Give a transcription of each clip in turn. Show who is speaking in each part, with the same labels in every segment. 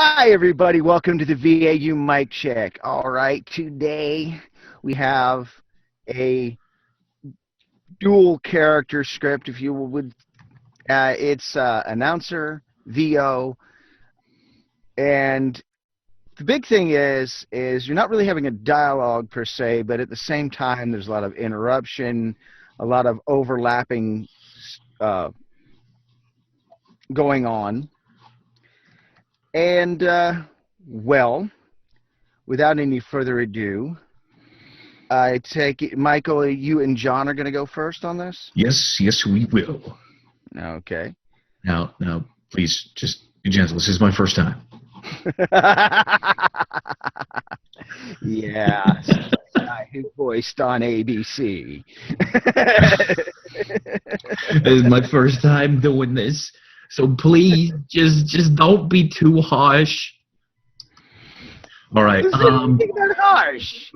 Speaker 1: Hi, everybody. Welcome to the VAU Mic Check. All right, today we have a dual character script, if you would. It's announcer, VO, and the big thing is you're not really having a dialogue per se, but at the same time, there's a lot of interruption, a lot of overlapping going on. And, well, without any further ado, I take it, Michael, you and John are going to go first on this?
Speaker 2: Yes, we will.
Speaker 1: Okay.
Speaker 2: Now, please, just be gentle. This is my first time.
Speaker 1: Yeah, guy who voiced on ABC.
Speaker 2: This is my first time doing this, so please, just don't be too harsh. All right.
Speaker 1: Anything about harsh?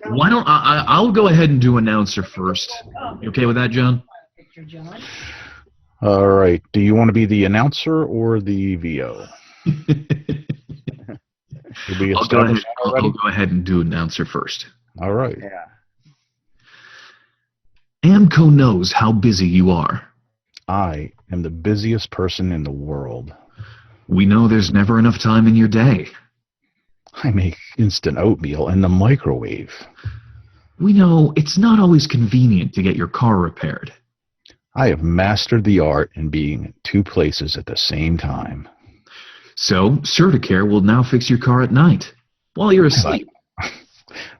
Speaker 2: Why don't I'll go ahead and do announcer first. You okay with that, John?
Speaker 3: All right. Do you want to be the announcer or the VO?
Speaker 2: I'll go ahead and do announcer first.
Speaker 3: All right.
Speaker 1: Yeah.
Speaker 2: Amco knows how busy you are.
Speaker 3: I am the busiest person in the world.
Speaker 2: We know there's never enough time in your day.
Speaker 3: I make instant oatmeal in the microwave.
Speaker 2: We know it's not always convenient to get your car repaired.
Speaker 3: I have mastered the art in being in two places at the same time.
Speaker 2: So, Certicare will now fix your car at night, while you're asleep.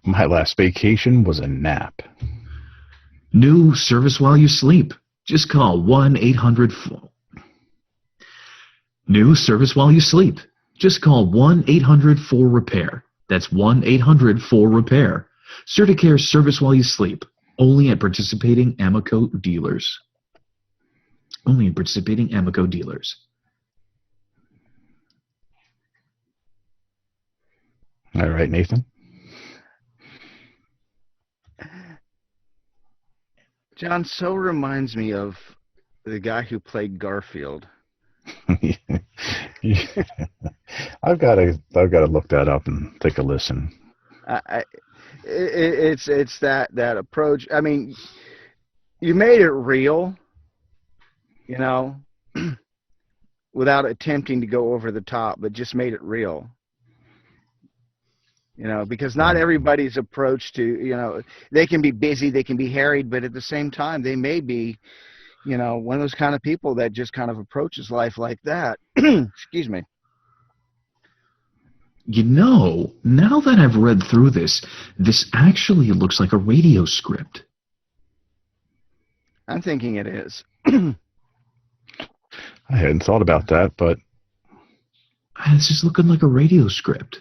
Speaker 3: My last vacation was a nap.
Speaker 2: New service while you sleep. Just call 1-800... New service while you sleep. Just call 1-800-4-REPAIR. That's 1-800-4-REPAIR. Certicare service while you sleep. Only at participating Amico dealers. Only at participating Amico dealers.
Speaker 3: All right, Nathan.
Speaker 1: John so reminds me of the guy who played Garfield.
Speaker 3: I've got to look that up and take a listen.
Speaker 1: It's that approach. I mean, you made it real, you know, without attempting to go over the top, but just made it real. You know, because not everybody's approach to, you know, they can be busy, they can be harried, but at the same time, they may be, you know, one of those kind of people that just kind of approaches life like that. Excuse me.
Speaker 2: You know, now that I've read through this actually looks like a radio script.
Speaker 1: I'm thinking it is.
Speaker 3: I hadn't thought about that, but
Speaker 2: It's just looking like a radio script.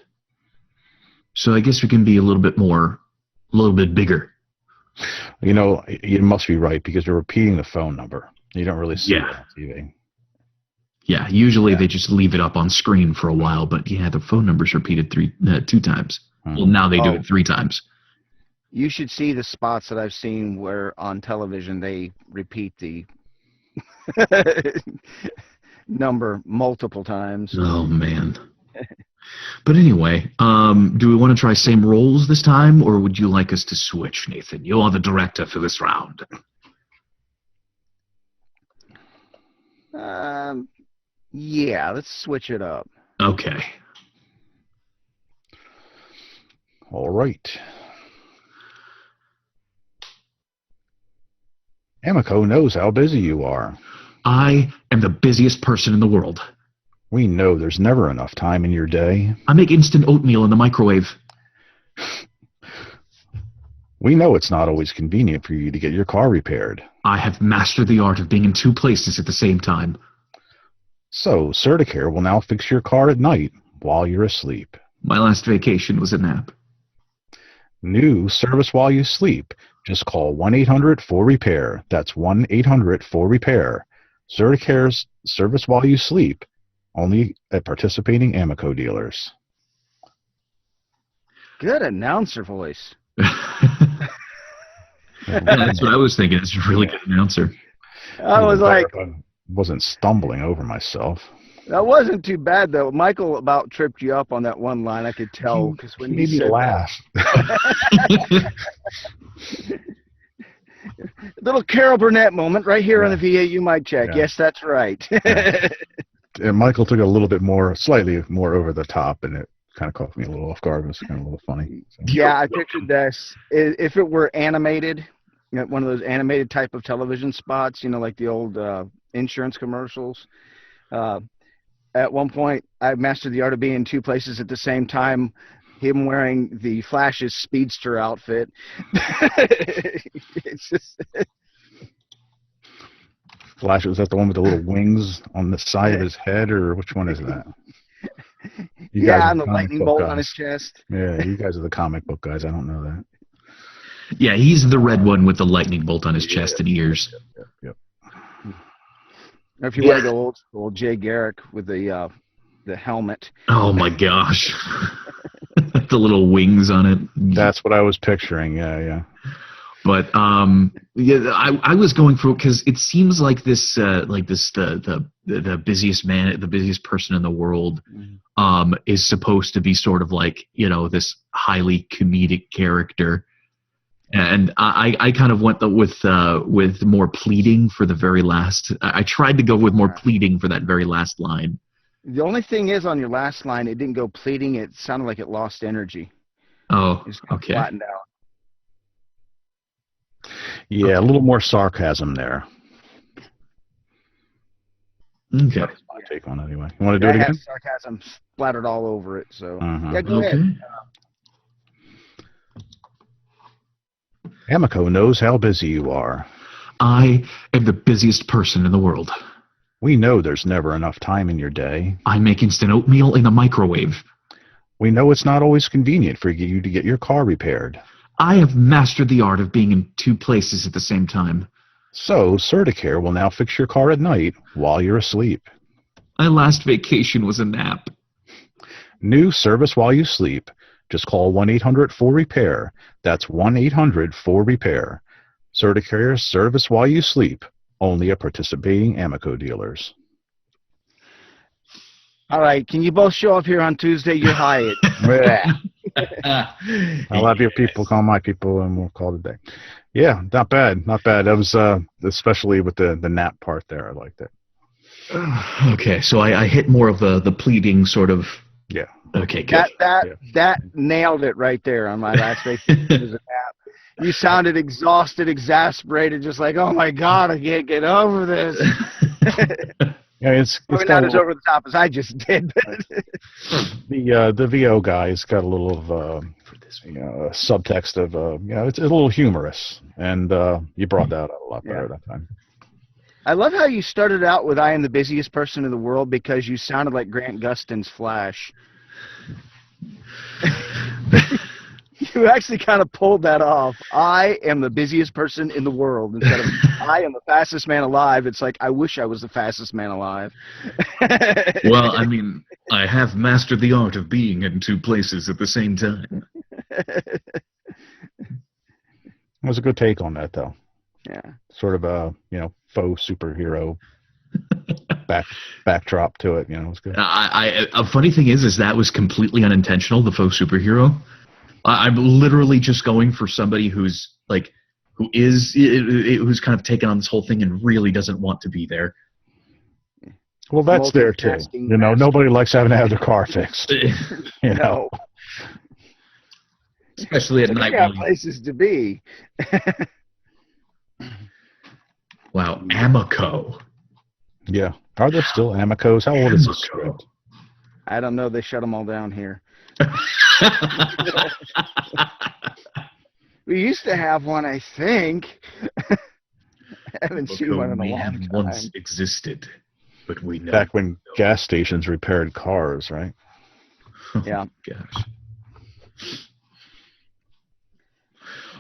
Speaker 2: So I guess we can be a little bit bigger.
Speaker 3: you know, you must be right because you're repeating the phone number. You don't really see it on TV.
Speaker 2: Yeah, usually they just leave it up on screen for a while, but yeah, the phone number's repeated two times. Well, now they do it 3 times.
Speaker 1: You should see the spots that I've seen where on television they repeat the number multiple times.
Speaker 2: Oh, man. But anyway, do we want to try same roles this time, or would you like us to switch, Nathan? You are the director for this round.
Speaker 1: Yeah, let's switch it up.
Speaker 2: Okay.
Speaker 3: All right. Amico knows how busy you are.
Speaker 2: I am the busiest person in the world.
Speaker 3: We know there's never enough time in your day.
Speaker 2: I make instant oatmeal in the microwave.
Speaker 3: We know it's not always convenient for you to get your car repaired.
Speaker 2: I have mastered the art of being in 2 places at the same time.
Speaker 3: So, Certicare will now fix your car at night while you're asleep.
Speaker 2: My last vacation was a nap.
Speaker 3: New service while you sleep. Just call 1-800-4-REPAIR. That's 1-800-4-REPAIR. Certicare's service while you sleep. Only at participating Amico dealers.
Speaker 1: Good announcer voice.
Speaker 2: Yeah, that's what I was thinking. It's a really good announcer.
Speaker 1: I was like,
Speaker 3: I wasn't stumbling over myself.
Speaker 1: That wasn't too bad though. Michael about tripped you up on that one line. I could tell because when
Speaker 3: He
Speaker 1: he
Speaker 3: made me
Speaker 1: said
Speaker 3: laugh.
Speaker 1: little Carol Burnett moment right here on the VAU mic check.
Speaker 3: Yeah.
Speaker 1: Yes, that's right.
Speaker 3: Yeah. And Michael took it a little bit more, slightly more over the top, and it kind of caught me a little off guard. It was kind of a little funny. So.
Speaker 1: Yeah, I pictured this. If it were animated, you know, one of those animated type of television spots, you know, like the old insurance commercials. At one point, I mastered the art of being in two places at the same time. Him wearing the Flash's speedster outfit. It's just.
Speaker 3: Flash, was that the one with the little wings on the side of his head, or which one is that? You guys
Speaker 1: Yeah,
Speaker 3: are
Speaker 1: and the
Speaker 3: comic
Speaker 1: lightning
Speaker 3: book
Speaker 1: bolt
Speaker 3: guys.
Speaker 1: on his chest.
Speaker 3: Yeah, you guys are the comic book guys. I don't know that.
Speaker 2: Yeah, he's the red one with the lightning bolt on his chest and ears.
Speaker 3: Yep.
Speaker 1: Or if you want to go old school, Jay Garrick with the helmet.
Speaker 2: Oh my gosh. The little wings on it.
Speaker 3: That's what I was picturing. Yeah.
Speaker 2: But yeah, I was going for, because it seems like the busiest man, the busiest person in the world, is supposed to be sort of like, you know, this highly comedic character, and I kind of went with more pleading for the very last. I tried to go with more pleading for that very last line.
Speaker 1: The only thing is, on your last line, it didn't go pleading. It sounded like it lost energy.
Speaker 2: Oh,
Speaker 1: It just kind of
Speaker 2: okay.
Speaker 1: flattened out.
Speaker 3: Yeah, a little more sarcasm there.
Speaker 2: Okay.
Speaker 3: That's my take on it anyway. You want to do it
Speaker 1: I
Speaker 3: again?
Speaker 1: have sarcasm splattered all over it. So yeah, go
Speaker 2: Okay.
Speaker 1: ahead.
Speaker 3: Amico knows how busy you are.
Speaker 2: I am the busiest person in the world.
Speaker 3: We know there's never enough time in your day.
Speaker 2: I make instant oatmeal in a microwave.
Speaker 3: We know it's not always convenient for you to get your car repaired.
Speaker 2: I have mastered the art of being in two places at the same time.
Speaker 3: So, Certicare will now fix your car at night while you're asleep.
Speaker 2: My last vacation was a nap.
Speaker 3: New service while you sleep. Just call 1-800-4REPAIR. That's 1-800-4REPAIR. Certicare service while you sleep. Only at participating Amico dealers.
Speaker 1: All right, can you both show up here on Tuesday? You're hired.
Speaker 3: I'll have your people call my people, and we'll call it a day. Yeah, not bad, not bad. That was especially with the nap part there. I liked it.
Speaker 2: Okay, so I hit more of the pleading sort of.
Speaker 3: Yeah.
Speaker 2: Okay, good.
Speaker 1: That nailed it right there on my last vacation. It was a nap. You sounded exhausted, exasperated, just like, oh my God, I can't get over this.
Speaker 3: Yeah, it's
Speaker 1: Probably not as over the top as I just did.
Speaker 3: The VO guy's got a little of subtext of it's a little humorous, and you brought that out a lot better that time.
Speaker 1: I love how you started out with "I am the busiest person in the world" because you sounded like Grant Gustin's Flash. You actually kind of pulled that off. I am the busiest person in the world instead of I am the fastest man alive. It's like, I wish I was the fastest man alive.
Speaker 2: Well, I mean, I have mastered the art of being in two places at the same time.
Speaker 3: It was a good take on that, though.
Speaker 1: Yeah.
Speaker 3: Sort of a faux superhero backdrop to it. It was good.
Speaker 2: A funny thing is that was completely unintentional. The faux superhero. I'm literally just going for somebody who's kind of taken on this whole thing and really doesn't want to be there.
Speaker 3: Well, that's there too. Nobody likes having to have their car fixed.
Speaker 1: No.
Speaker 2: Especially at night.
Speaker 1: Got places to be.
Speaker 2: Wow, Amico.
Speaker 3: Yeah. Are there still Amicos? How old is this script?
Speaker 1: I don't know. They shut them all down here. We used to have one, I think. I haven't seen one in a long time.
Speaker 2: Once existed, but we know.
Speaker 3: Back when gas stations repaired cars, right?
Speaker 1: Yeah.
Speaker 2: Gosh.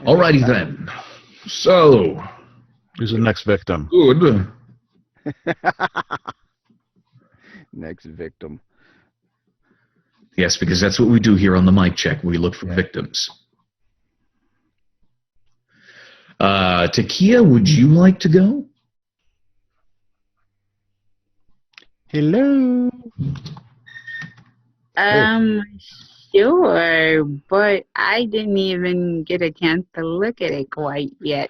Speaker 2: Alrighty then. So,
Speaker 3: who's the next victim?
Speaker 2: Good.
Speaker 1: Next victim.
Speaker 2: Yes, because that's what we do here on the mic check. We look for victims. Takia, would you like to go?
Speaker 3: Hello.
Speaker 4: Sure, but I didn't even get a chance to look at it quite yet.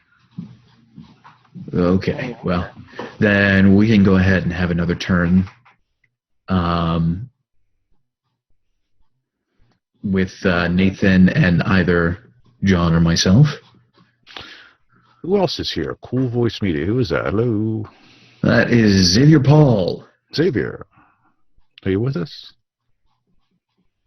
Speaker 2: Okay, well, then we can go ahead and have another turn with Nathan and either John or myself.
Speaker 3: Who else is here? Cool Voice Media. Who is that? Hello.
Speaker 2: That is Xavier Paul.
Speaker 3: Xavier. Are you with us?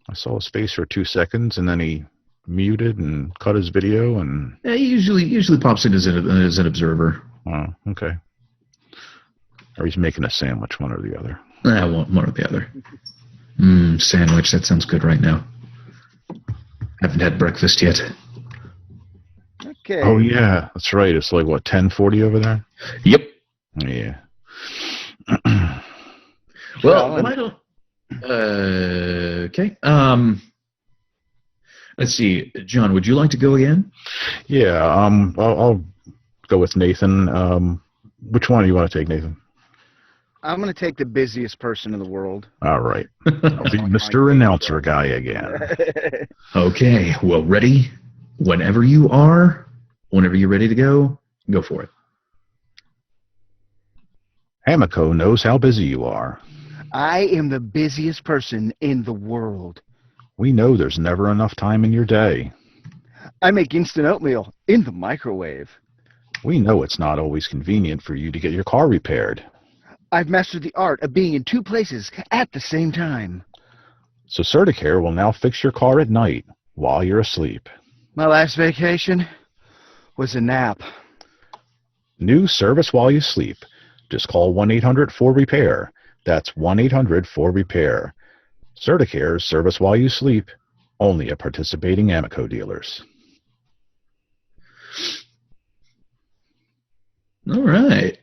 Speaker 3: I saw his face for 2 seconds, and then he muted and cut his video, and...
Speaker 2: Yeah, he usually pops in as an observer.
Speaker 3: Oh, okay. Or he's making a sandwich, one or the other.
Speaker 2: One or the other. Sandwich, that sounds good right now. Haven't had breakfast yet.
Speaker 1: Okay.
Speaker 3: Oh, yeah. That's right. It's like, what, 10:40 over there?
Speaker 2: Yep.
Speaker 3: Yeah.
Speaker 2: Well, why don't... okay. Let's see. John, would you like to go again?
Speaker 3: Yeah, I'll go with Nathan. Which one do you want to take, Nathan?
Speaker 1: I'm going to take the busiest person in the world.
Speaker 3: All right. I'll be Mr. Announcer guy again.
Speaker 2: Okay. Well, ready? Whenever you're ready to go for it.
Speaker 3: Hamiko knows how busy you are.
Speaker 1: I am the busiest person in the world.
Speaker 3: We know there's never enough time in your day.
Speaker 1: I make instant oatmeal in the microwave.
Speaker 3: We know it's not always convenient for you to get your car repaired.
Speaker 1: I've mastered the art of being in 2 places at the same time.
Speaker 3: So Certicare will now fix your car at night while you're asleep.
Speaker 1: My last vacation was a nap.
Speaker 3: New service while you sleep. Just call 1-800-4REPAIR. That's 1-800-4REPAIR. Certicare's service while you sleep. Only at participating Amico dealers.
Speaker 2: All right.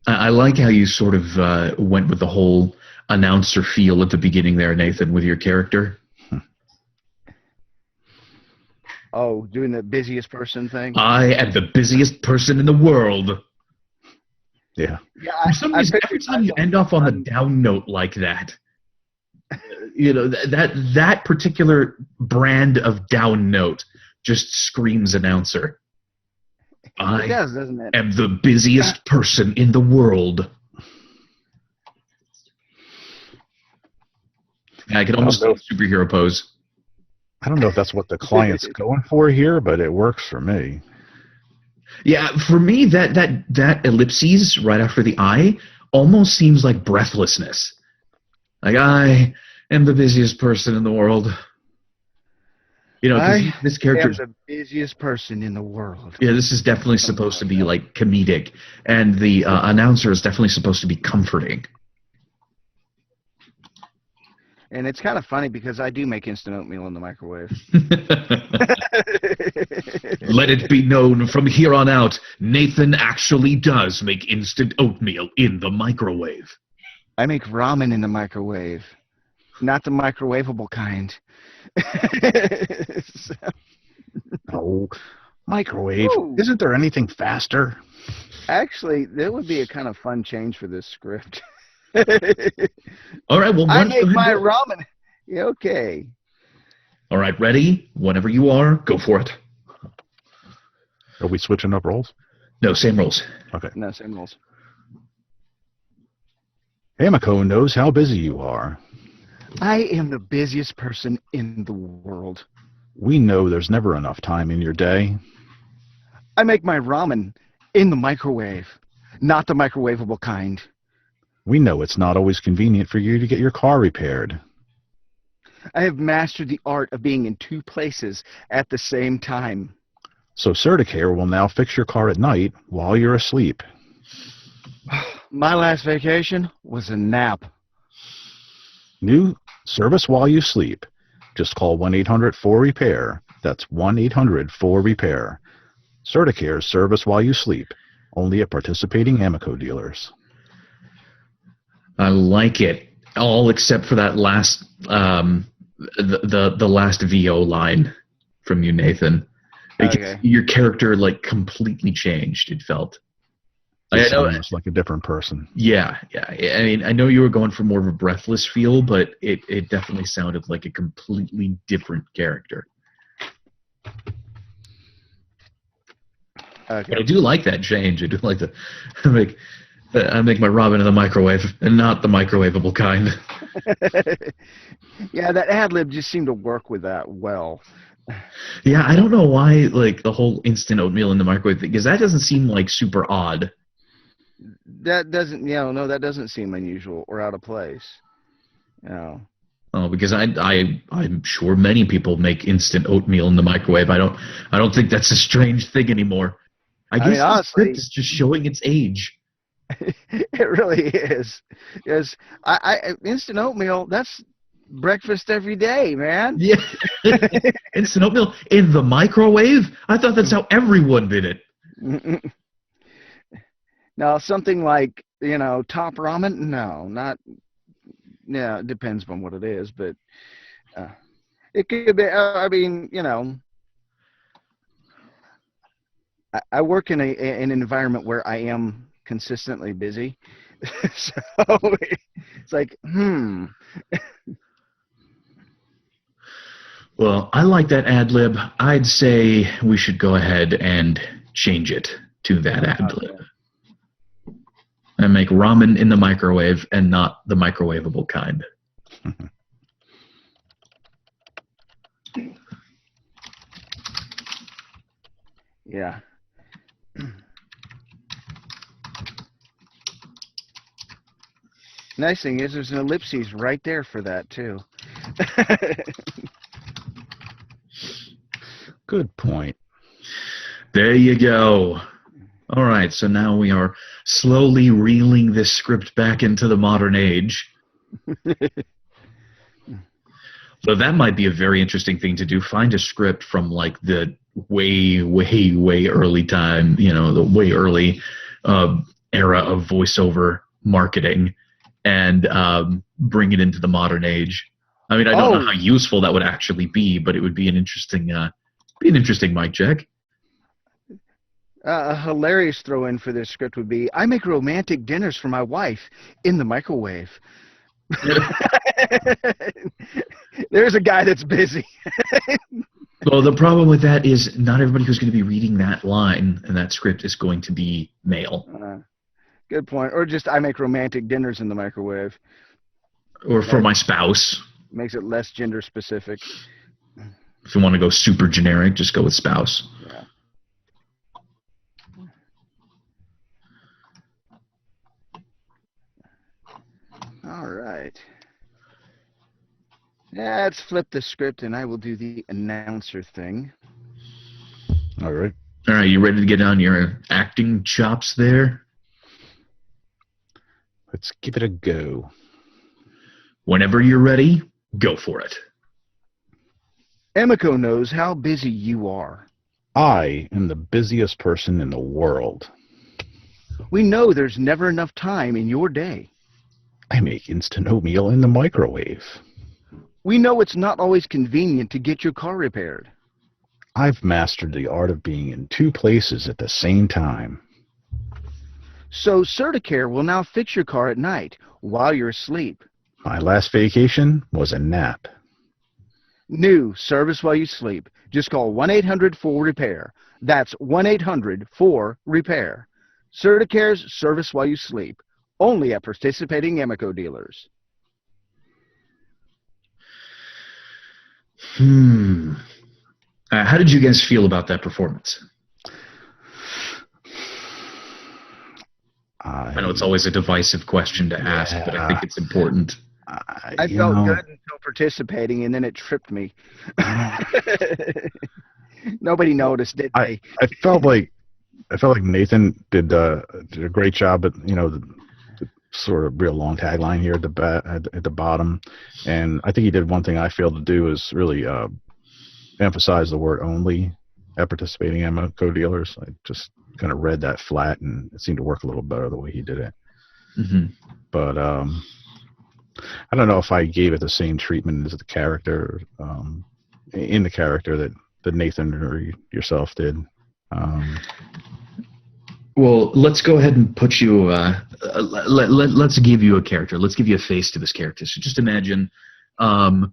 Speaker 2: I like how you sort of went with the whole announcer feel at the beginning there, Nathan, with your character.
Speaker 1: Oh, doing the busiest person thing?
Speaker 2: I am the busiest person in the world.
Speaker 3: Yeah.
Speaker 2: For some reason, every time you end off on a down note like that, that particular brand of down note just screams announcer.
Speaker 1: It does, doesn't it?
Speaker 2: Am the busiest person in the world. I can almost do a superhero pose.
Speaker 3: I don't know if that's what the client's going for here, but it works for me.
Speaker 2: Yeah, for me, that ellipses right after the I almost seems like breathlessness. Like, I am the busiest person in the world. This character
Speaker 1: is the busiest person in the world.
Speaker 2: Yeah, this is definitely supposed to be like comedic, and the announcer is definitely supposed to be comforting.
Speaker 1: And it's kind of funny because I do make instant oatmeal in the microwave.
Speaker 2: Let it be known from here on out, Nathan actually does make instant oatmeal in the microwave.
Speaker 1: I make ramen in the microwave. Not the microwavable kind.
Speaker 3: Oh, microwave.
Speaker 1: Ooh.
Speaker 3: Isn't there anything faster?
Speaker 1: Actually, that would be a kind of fun change for this script.
Speaker 2: All right, well,
Speaker 1: I make my ramen. Yeah, okay.
Speaker 2: All right, ready? Whenever you are, go for it.
Speaker 3: Are we switching up roles?
Speaker 2: No, same roles.
Speaker 3: Okay.
Speaker 1: No, same roles.
Speaker 3: Hamiko knows how busy you are.
Speaker 1: I am the busiest person in the world.
Speaker 3: We know there's never enough time in your day.
Speaker 1: I make my ramen in the microwave, not the microwavable kind.
Speaker 3: We know it's not always convenient for you to get your car repaired.
Speaker 1: I have mastered the art of being in 2 places at the same time.
Speaker 3: So Certicare will now fix your car at night while you're asleep.
Speaker 1: My last vacation was a nap.
Speaker 3: New service while you sleep. Just call 1-800-4REPAIR. That's 1-800-4REPAIR. Certicare's service while you sleep. Only at participating Amico dealers.
Speaker 2: I like it, all except for that last the last VO line from you, Nathan.
Speaker 1: Okay.
Speaker 2: Your character completely changed. It felt.
Speaker 3: They
Speaker 2: I
Speaker 3: sound
Speaker 2: know.
Speaker 3: almost like a different person.
Speaker 2: Yeah. I mean, I know you were going for more of a breathless feel, but it definitely sounded like a completely different character.
Speaker 1: Okay.
Speaker 2: But I do like that change. I do like the I make my Robin in the microwave and not the microwavable kind.
Speaker 1: Yeah, that ad lib just seemed to work with that well.
Speaker 2: Yeah, I don't know why like the whole instant oatmeal in the microwave thing, because that doesn't seem like super odd.
Speaker 1: That doesn't, no, that doesn't seem unusual or out of place.
Speaker 2: Oh, because I'm sure many people make instant oatmeal in the microwave. I don't think that's a strange thing anymore. I
Speaker 1: I
Speaker 2: guess
Speaker 1: mean,
Speaker 2: the
Speaker 1: honestly,
Speaker 2: script is just showing its age.
Speaker 1: it really is. Yes, instant oatmeal. That's breakfast every day, man.
Speaker 2: Yeah, instant oatmeal in the microwave. I thought that's how everyone did it.
Speaker 1: Now, something like top ramen. No, not. Yeah, it depends on what it is, but it could be. I mean, I work in an environment where I am consistently busy, so it's like,
Speaker 2: Well, I like that ad lib. I'd say we should go ahead and change it to that ad lib. And make ramen in the microwave and not the microwavable kind.
Speaker 1: Yeah. Nice thing is there's an ellipses right there for that too.
Speaker 3: Good point.
Speaker 2: There you go. All right, so now we are slowly reeling this script back into the modern age. So that might be a very interesting thing to do. Find a script from like the way, way, way early time, the way early era of voiceover marketing, and bring it into the modern age. I mean, I don't know how useful that would actually be, but it would be an interesting mic check.
Speaker 1: A hilarious throw-in for this script would be, I make romantic dinners for my wife in the microwave. There's a guy that's busy.
Speaker 2: Well, the problem with that is not everybody who's going to be reading that line and that script is going to be male.
Speaker 1: Good point. Or just, I make romantic dinners in the microwave.
Speaker 2: Or for my spouse.
Speaker 1: Makes it less gender specific.
Speaker 2: If you want to go super generic, just go with spouse.
Speaker 1: Yeah. All right. Let's flip the script and I will do the announcer thing.
Speaker 3: All right.
Speaker 2: All right, you ready to get on your acting chops there?
Speaker 3: Let's give it a go.
Speaker 2: Whenever you're ready, go for it.
Speaker 1: Emiko knows how busy you are.
Speaker 3: I am the busiest person in the world.
Speaker 1: We know there's never enough time in your day.
Speaker 3: I make instant oatmeal in the microwave.
Speaker 1: We know it's not always convenient to get your car repaired.
Speaker 3: I've mastered the art of being in two places at the same time.
Speaker 1: So Certicare will now fix your car at night while you're asleep.
Speaker 3: My last vacation was a nap.
Speaker 1: New service while you sleep. Just call 1-800-4-REPAIR. That's 1-800-4-REPAIR. Certicare's service while you sleep. Only at participating Emiko dealers.
Speaker 2: How did you guys feel about that performance? I know it's always a divisive question to ask, but I think it's important.
Speaker 1: I felt good until participating, and then it tripped me. Nobody noticed, did they?
Speaker 3: I felt like Nathan did a great job at the sort of real long tagline here at the bottom, and I think he did one thing I failed to do is really emphasize the word "only" at participating Emiko dealers. I just kind of read that flat, and it seemed to work a little better the way he did it.
Speaker 2: Mm-hmm.
Speaker 3: But I don't know if I gave it the same treatment as the character in the character that Nathan or yourself did.
Speaker 2: Well, let's go ahead and put you. Let's give you a character. Let's give you a face to this character. So just imagine a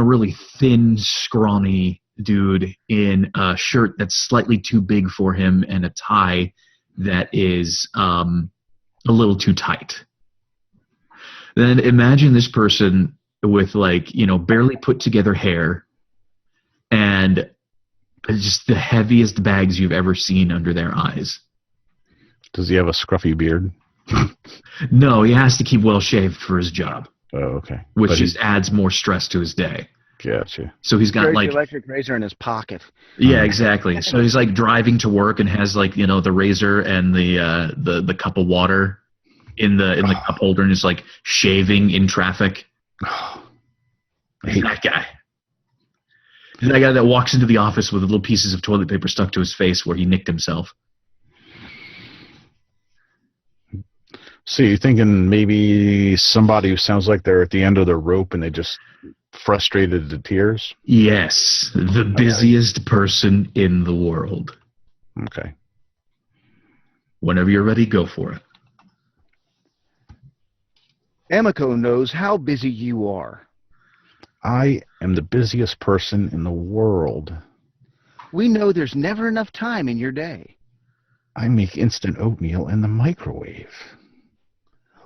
Speaker 2: really thin, scrawny dude in a shirt that's slightly too big for him and a tie that is a little too tight. Then imagine this person with barely put together hair and just the heaviest bags you've ever seen under their eyes.
Speaker 3: Does he have a scruffy beard?
Speaker 2: No, he has to keep well shaved for his job.
Speaker 3: Oh, okay.
Speaker 2: Which just adds more stress to his day.
Speaker 3: Gotcha.
Speaker 2: So he's got
Speaker 1: Carries the electric razor in his pocket.
Speaker 2: Yeah, exactly. So he's driving to work and has the razor and the cup of water in the cup holder and is shaving in traffic. That guy. That guy that walks into the office with little pieces of toilet paper stuck to his face where he nicked himself.
Speaker 3: So you're thinking maybe somebody who sounds like they're at the end of their rope and they just frustrated to tears?
Speaker 2: Yes, the busiest person in the world.
Speaker 3: Okay.
Speaker 2: Whenever you're ready, go for it.
Speaker 1: Amico knows how busy you are.
Speaker 3: I am the busiest person in the world.
Speaker 1: We know there's never enough time in your day.
Speaker 3: I make instant oatmeal in the microwave.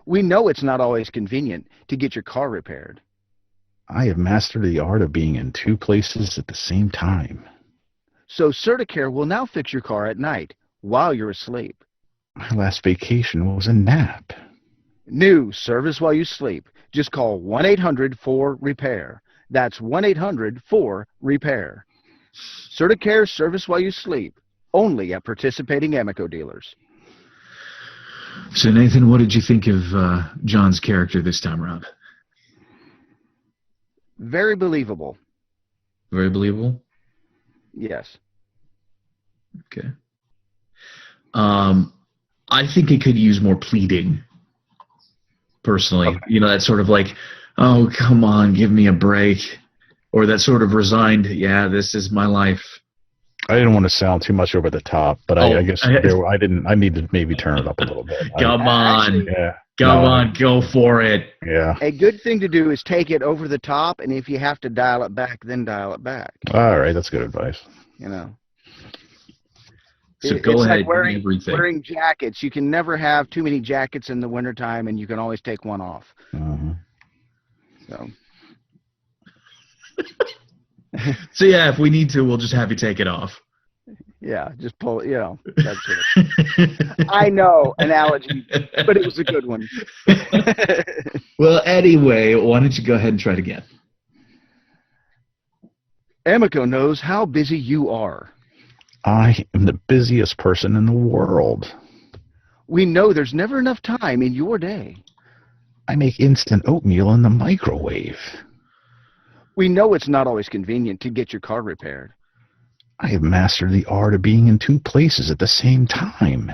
Speaker 1: We know it's not always convenient to get your car repaired.
Speaker 3: I have mastered the art of being in two places at the same time.
Speaker 1: So Certicare will now fix your car at night while you're asleep.
Speaker 3: My last vacation was a nap.
Speaker 1: New service while you sleep. Just call 1-800-4-REPAIR. That's 1-800-4-REPAIR. Certicare service while you sleep. Only at participating Amico dealers.
Speaker 2: So Nathan, what did you think of John's character this time around?
Speaker 1: Very believable.
Speaker 2: Very believable?
Speaker 1: Yes.
Speaker 2: Okay. I think it could use more pleading, personally. Okay. That sort of oh, come on, give me a break. Or that sort of resigned, yeah, this is my life.
Speaker 3: I didn't want to sound too much over the top, but I guess I need to maybe turn it up a little bit.
Speaker 2: Come on.
Speaker 3: Yeah.
Speaker 2: Come on, go for it.
Speaker 3: Yeah.
Speaker 1: A good thing to do is take it over the top, and if you have to dial it back, then dial it back.
Speaker 3: All right, that's good advice.
Speaker 2: So go ahead,
Speaker 1: like wearing jackets. You can never have too many jackets in the wintertime, and you can always take one off.
Speaker 3: Mm-hmm.
Speaker 1: So.
Speaker 2: So yeah, if we need to, we'll just have you take it off.
Speaker 1: Yeah, just pull it, that's it. I know, analogy, but it was a good one.
Speaker 2: Well, anyway, why don't you go ahead and try it again?
Speaker 1: Amico knows how busy you are.
Speaker 3: I am the busiest person in the world.
Speaker 1: We know there's never enough time in your day.
Speaker 3: I make instant oatmeal in the microwave.
Speaker 1: We know it's not always convenient to get your car repaired.
Speaker 3: I have mastered the art of being in two places at the same time.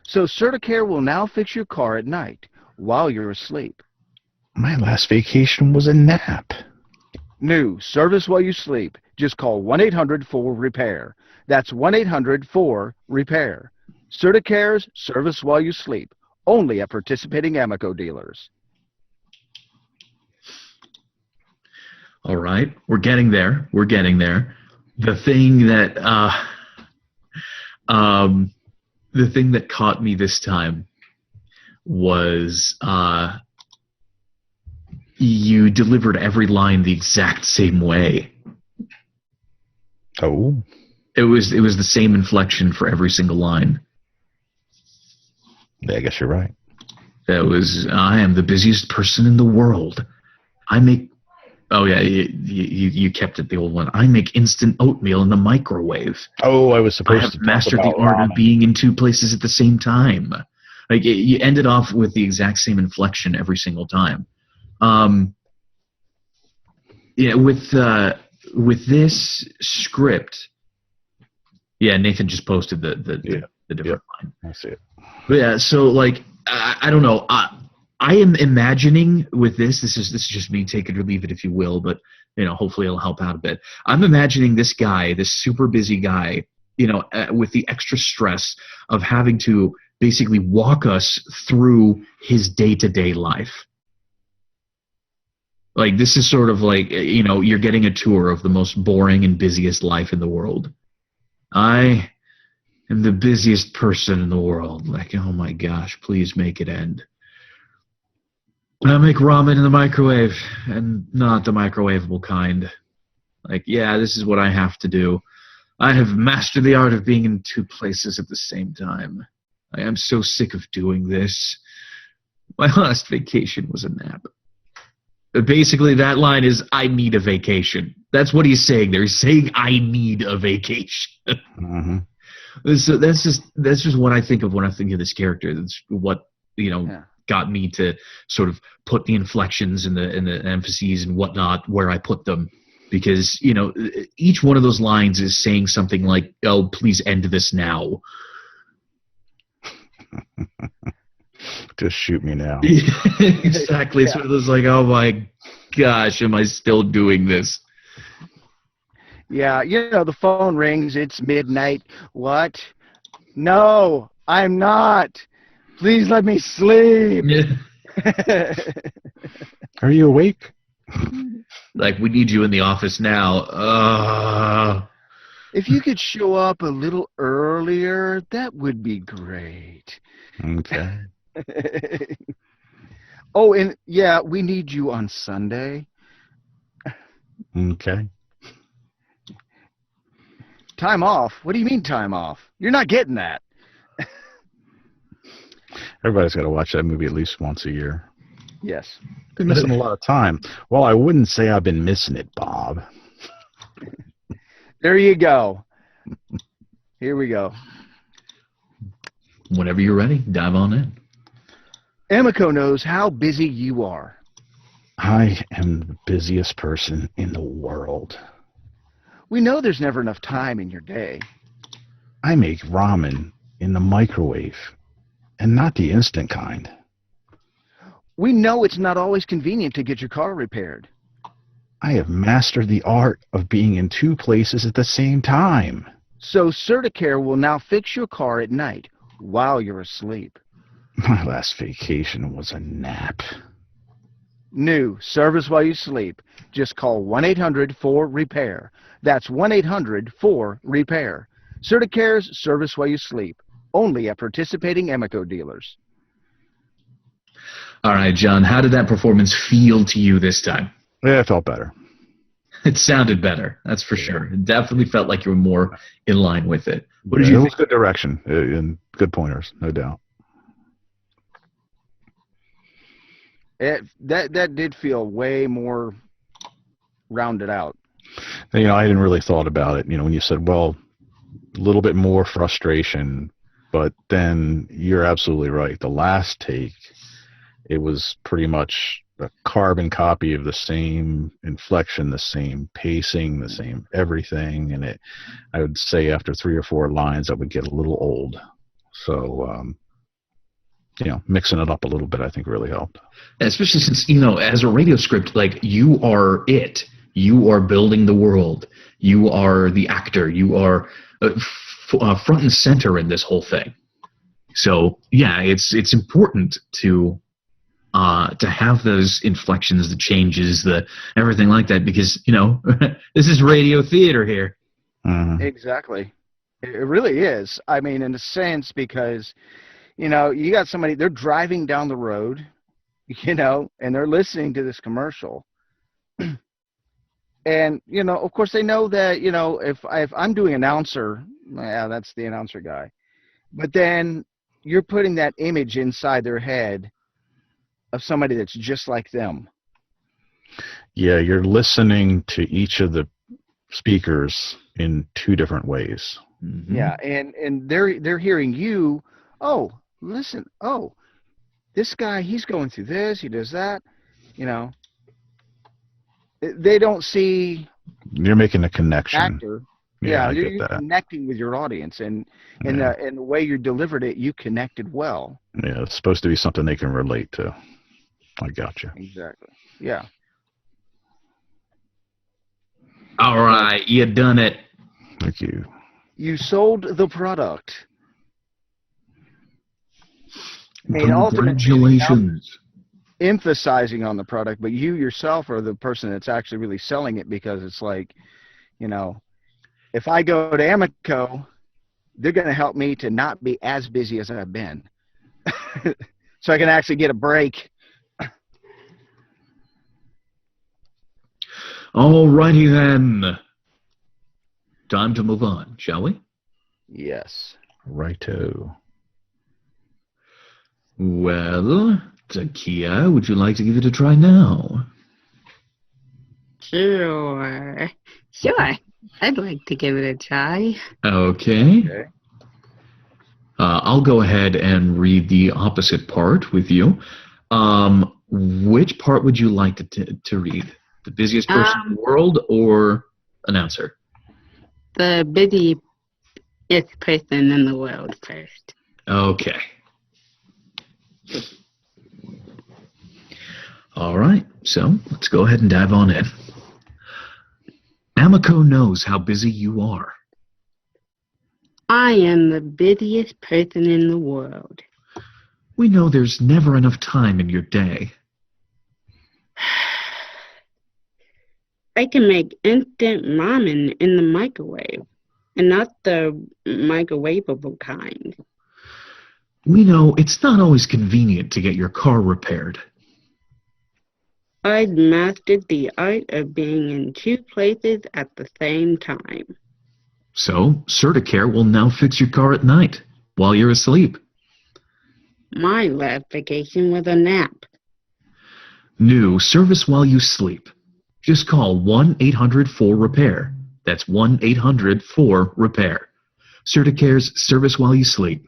Speaker 1: So Certicare will now fix your car at night while you're asleep.
Speaker 3: My last vacation was a nap.
Speaker 1: New service while you sleep. Just call 1-800-4-REPAIR. That's 1-800-4-REPAIR. Certicare's service while you sleep. Only at participating Amico dealers.
Speaker 2: All right, we're getting there. We're getting there. The thing that caught me this time was you delivered every line the exact same way.
Speaker 3: Oh.
Speaker 2: It was the same inflection for every single line.
Speaker 3: I guess you're right.
Speaker 2: That was, I am the busiest person in the world. Oh yeah, you kept it the old one. I make instant oatmeal in the microwave.
Speaker 3: Oh, I was supposed to.
Speaker 2: I have mastered the art of being in two places at the same time. You ended off with the exact same inflection every single time. With this script, yeah, Nathan just posted the different line.
Speaker 3: I see it.
Speaker 2: But yeah, so I don't know. I am imagining with this is just me, take it or leave it if you will, but hopefully it'll help out a bit. I'm imagining this guy, this super busy guy, with the extra stress of having to basically walk us through his day-to-day life. Like, this is sort of like, you're getting a tour of the most boring and busiest life in the world. I am the busiest person in the world. Like, oh my gosh, please make it end. I make ramen in the microwave, and not the microwavable kind. Like, yeah, this is what I have to do. I have mastered the art of being in two places at the same time. I am so sick of doing this. My last vacation was a nap. Basically, that line is, I need a vacation. That's what he's saying there. He's saying, I need a vacation.
Speaker 3: Mm-hmm.
Speaker 2: So that's just what I think of when I think of this character. That's what, got me to sort of put the inflections and the emphases and whatnot where I put them. Because, each one of those lines is saying something like, oh, please end this now.
Speaker 3: Just shoot me now.
Speaker 2: Exactly. It's one of those like, oh my gosh, am I still doing this?
Speaker 1: Yeah, the phone rings. It's midnight. What? No, I'm not. Please let me sleep.
Speaker 3: Are you awake?
Speaker 2: Like, we need you in the office now.
Speaker 1: If you could show up a little earlier, that would be great.
Speaker 3: Okay.
Speaker 1: Oh, and yeah, we need you on Sunday.
Speaker 3: Okay.
Speaker 1: Time off? What do you mean time off? You're not getting that.
Speaker 3: Everybody's got to watch that movie at least once a year.
Speaker 1: Yes.
Speaker 3: Been missing a lot of time. Well, I wouldn't say I've been missing it, Bob.
Speaker 1: There you go. Here we go.
Speaker 2: Whenever you're ready, dive on in.
Speaker 1: Emiko knows how busy you are.
Speaker 3: I am the busiest person in the world.
Speaker 1: We know there's never enough time in your day.
Speaker 3: I make ramen in the microwave, and not the instant kind.
Speaker 1: We know it's not always convenient to get your car repaired.
Speaker 3: I have mastered the art of being in two places at the same time.
Speaker 1: So Certicare will now fix your car at night while you're asleep.
Speaker 3: My last vacation was a nap.
Speaker 1: New service while you sleep. Just call 1-800-4-REPAIR. That's 1-800-4-REPAIR. Certicare's service while you sleep. Only at participating Emiko dealers.
Speaker 2: All right, John, how did that performance feel to you this time?
Speaker 3: Yeah, it felt better.
Speaker 2: It sounded better, that's for sure. It definitely felt like you were more in line with it. What did you
Speaker 3: It
Speaker 2: think?
Speaker 3: was good direction and good pointers, no doubt.
Speaker 1: That did feel way more rounded out.
Speaker 3: I hadn't really thought about it. When you said, well, a little bit more frustration, but then you're absolutely right. The last take, it was pretty much a carbon copy of the same inflection, the same pacing, the same everything. And I would say after 3 or 4 lines, I would get a little old. So, mixing it up a little bit, I think really helped.
Speaker 2: Especially since, as a radio script, like, you are it. You are building the world. You are the actor. You are front and center in this whole thing. So, yeah, it's important to have those inflections, the changes, the everything like that, because, this is radio theater here.
Speaker 3: Mm-hmm.
Speaker 1: Exactly. It really is. I mean, in a sense, because, you got somebody, they're driving down the road, and they're listening to this commercial. And, of course, they know that, if I'm doing announcer, yeah, that's the announcer guy. But then you're putting that image inside their head of somebody that's just like them.
Speaker 3: Yeah, you're listening to each of the speakers in 2 different ways.
Speaker 2: Mm-hmm.
Speaker 1: Yeah, and they're hearing you. Oh, listen. Oh, this guy, he's going through this. He does that. They don't see.
Speaker 3: You're making a connection.
Speaker 1: Actor.
Speaker 3: Yeah,
Speaker 1: you're connecting with your audience, and the way you delivered it, you connected well.
Speaker 3: Yeah, it's supposed to be something they can relate to. I got you.
Speaker 1: Exactly. Yeah.
Speaker 2: All right, you done it.
Speaker 3: Thank you.
Speaker 1: You sold the product. And ultimately,
Speaker 2: Congratulations.
Speaker 1: emphasizing on the product, but you yourself are the person that's actually really selling it, because it's like, you know, if I go to Amico, they're going to help me to not be as busy as I've been. So I can actually get a break.
Speaker 2: Alrighty then. Time to move on, shall we?
Speaker 1: Yes.
Speaker 3: Righto.
Speaker 2: Well, Takia, would you like to give it a try now?
Speaker 4: Sure. Sure. I'd like to give it a try.
Speaker 2: Okay.
Speaker 1: Okay.
Speaker 2: I'll go ahead and read the opposite part with you. Which part would you like to read? The busiest person in the world or announcer?
Speaker 4: The busiest person in the world first.
Speaker 2: Okay. All right, so let's go ahead and dive on in. Amico knows how busy you are.
Speaker 4: I am the busiest person in the world.
Speaker 2: We know there's never enough time in your day.
Speaker 4: I can make instant ramen in the microwave, and not the microwavable kind.
Speaker 2: We know it's not always convenient to get your car repaired.
Speaker 4: I've mastered the art of being in two places at the same time.
Speaker 2: So, Certicare will now fix your car at night while you're asleep.
Speaker 4: My last vacation was a nap.
Speaker 2: New service while you sleep. Just call 1-800-4-REPAIR. That's 1-800-4-REPAIR. Certicare's service while you sleep.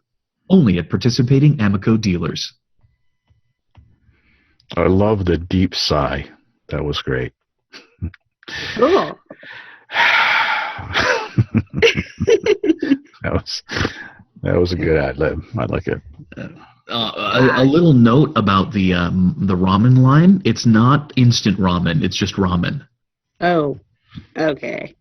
Speaker 2: Only at participating Amico dealers.
Speaker 3: I love the deep sigh. That was great.
Speaker 4: Cool.
Speaker 3: that was a good ad lib. I like it.
Speaker 2: A little note about the ramen line. It's not instant ramen. It's just ramen.
Speaker 4: Oh, okay.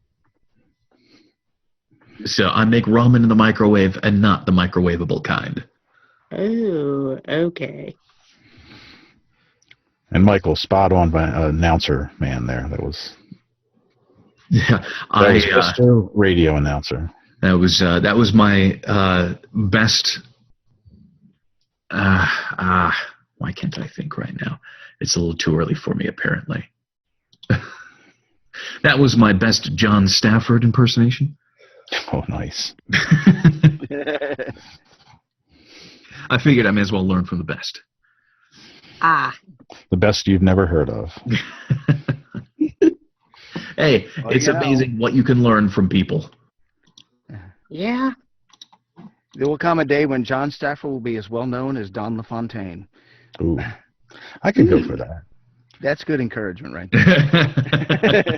Speaker 2: So I make ramen in the microwave and not the microwavable kind.
Speaker 4: Oh, okay.
Speaker 3: And Michael, spot on by announcer man there. That was Mr. Radio announcer.
Speaker 2: That was my best. Why can't I think right now? It's a little too early for me, apparently. That was my best John Stafford impersonation.
Speaker 3: Oh, nice.
Speaker 2: I figured I may as well learn from the best.
Speaker 3: The best you've never heard of.
Speaker 2: Hey, well, it's amazing what you can learn from people.
Speaker 4: Yeah.
Speaker 1: There will come a day when John Stafford will be as well known as Don LaFontaine.
Speaker 3: Ooh, I can go for that.
Speaker 1: That's good encouragement, right there.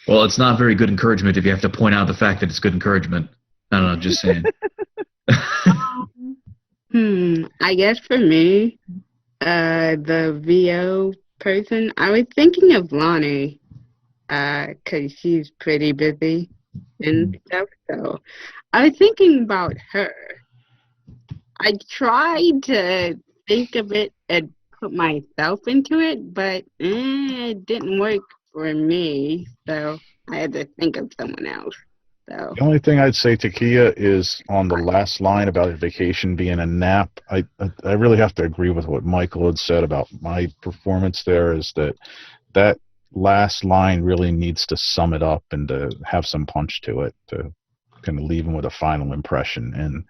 Speaker 2: Well, it's not very good encouragement if you have to point out the fact that it's good encouragement. I don't know, just saying.
Speaker 4: I guess for me, the VO person, I was thinking of Lonnie, because she's pretty busy and stuff, so I was thinking about her. I tried to think of it and put myself into it, but it didn't work for me, so I had to think of someone else. So.
Speaker 3: The only thing I'd say to Kia is on the last line about a vacation being a nap. I really have to agree with what Michael had said about my performance there, is that last line really needs to sum it up and to have some punch to it to kind of leave him with a final impression. And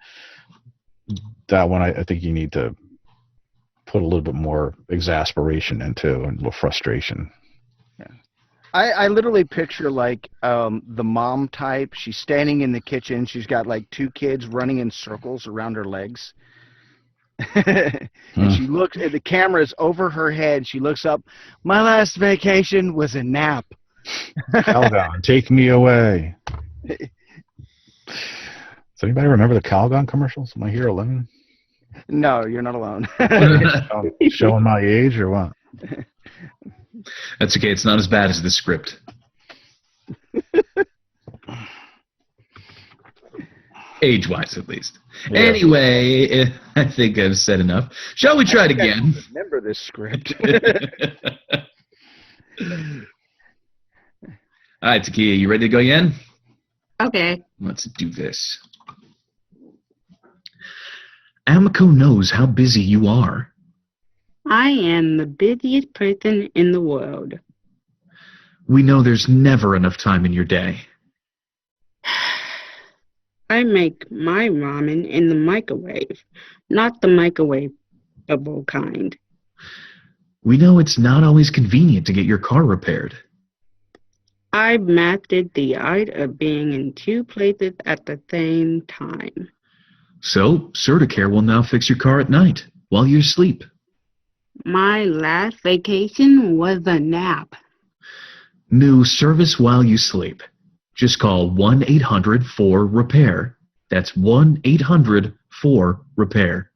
Speaker 3: that one I think you need to put a little bit more exasperation into and a little frustration.
Speaker 1: Yeah. I literally picture like the mom type. She's standing in the kitchen. She's got like two kids running in circles around her legs. And she looks, and the camera's over her head. She looks up. My last vacation was a nap.
Speaker 3: Calgon, take me away. Does anybody remember the Calgon commercials? Am I here alone?
Speaker 1: No, you're not alone.
Speaker 3: Showing my age or what?
Speaker 2: That's okay. It's not as bad as the script. age-wise at least.
Speaker 3: Yeah.
Speaker 2: Anyway, I think I've said enough. Shall we try it again?
Speaker 1: I remember this script.
Speaker 2: All right, Takia, you ready to go again?
Speaker 4: Okay.
Speaker 2: Let's do this. Amico knows how busy you are.
Speaker 4: I am the busiest person in the world.
Speaker 2: We know there's never enough time in your day.
Speaker 4: I make my ramen in the microwave, not the microwavable kind.
Speaker 2: We know it's not always convenient to get your car repaired.
Speaker 4: I've mastered the art of being in two places at the same time.
Speaker 2: So, Certicare will now fix your car at night while you sleep.
Speaker 4: My last vacation was a nap.
Speaker 2: New service while you sleep. Just call 1-800-4-REPAIR. That's 1-800-4-REPAIR.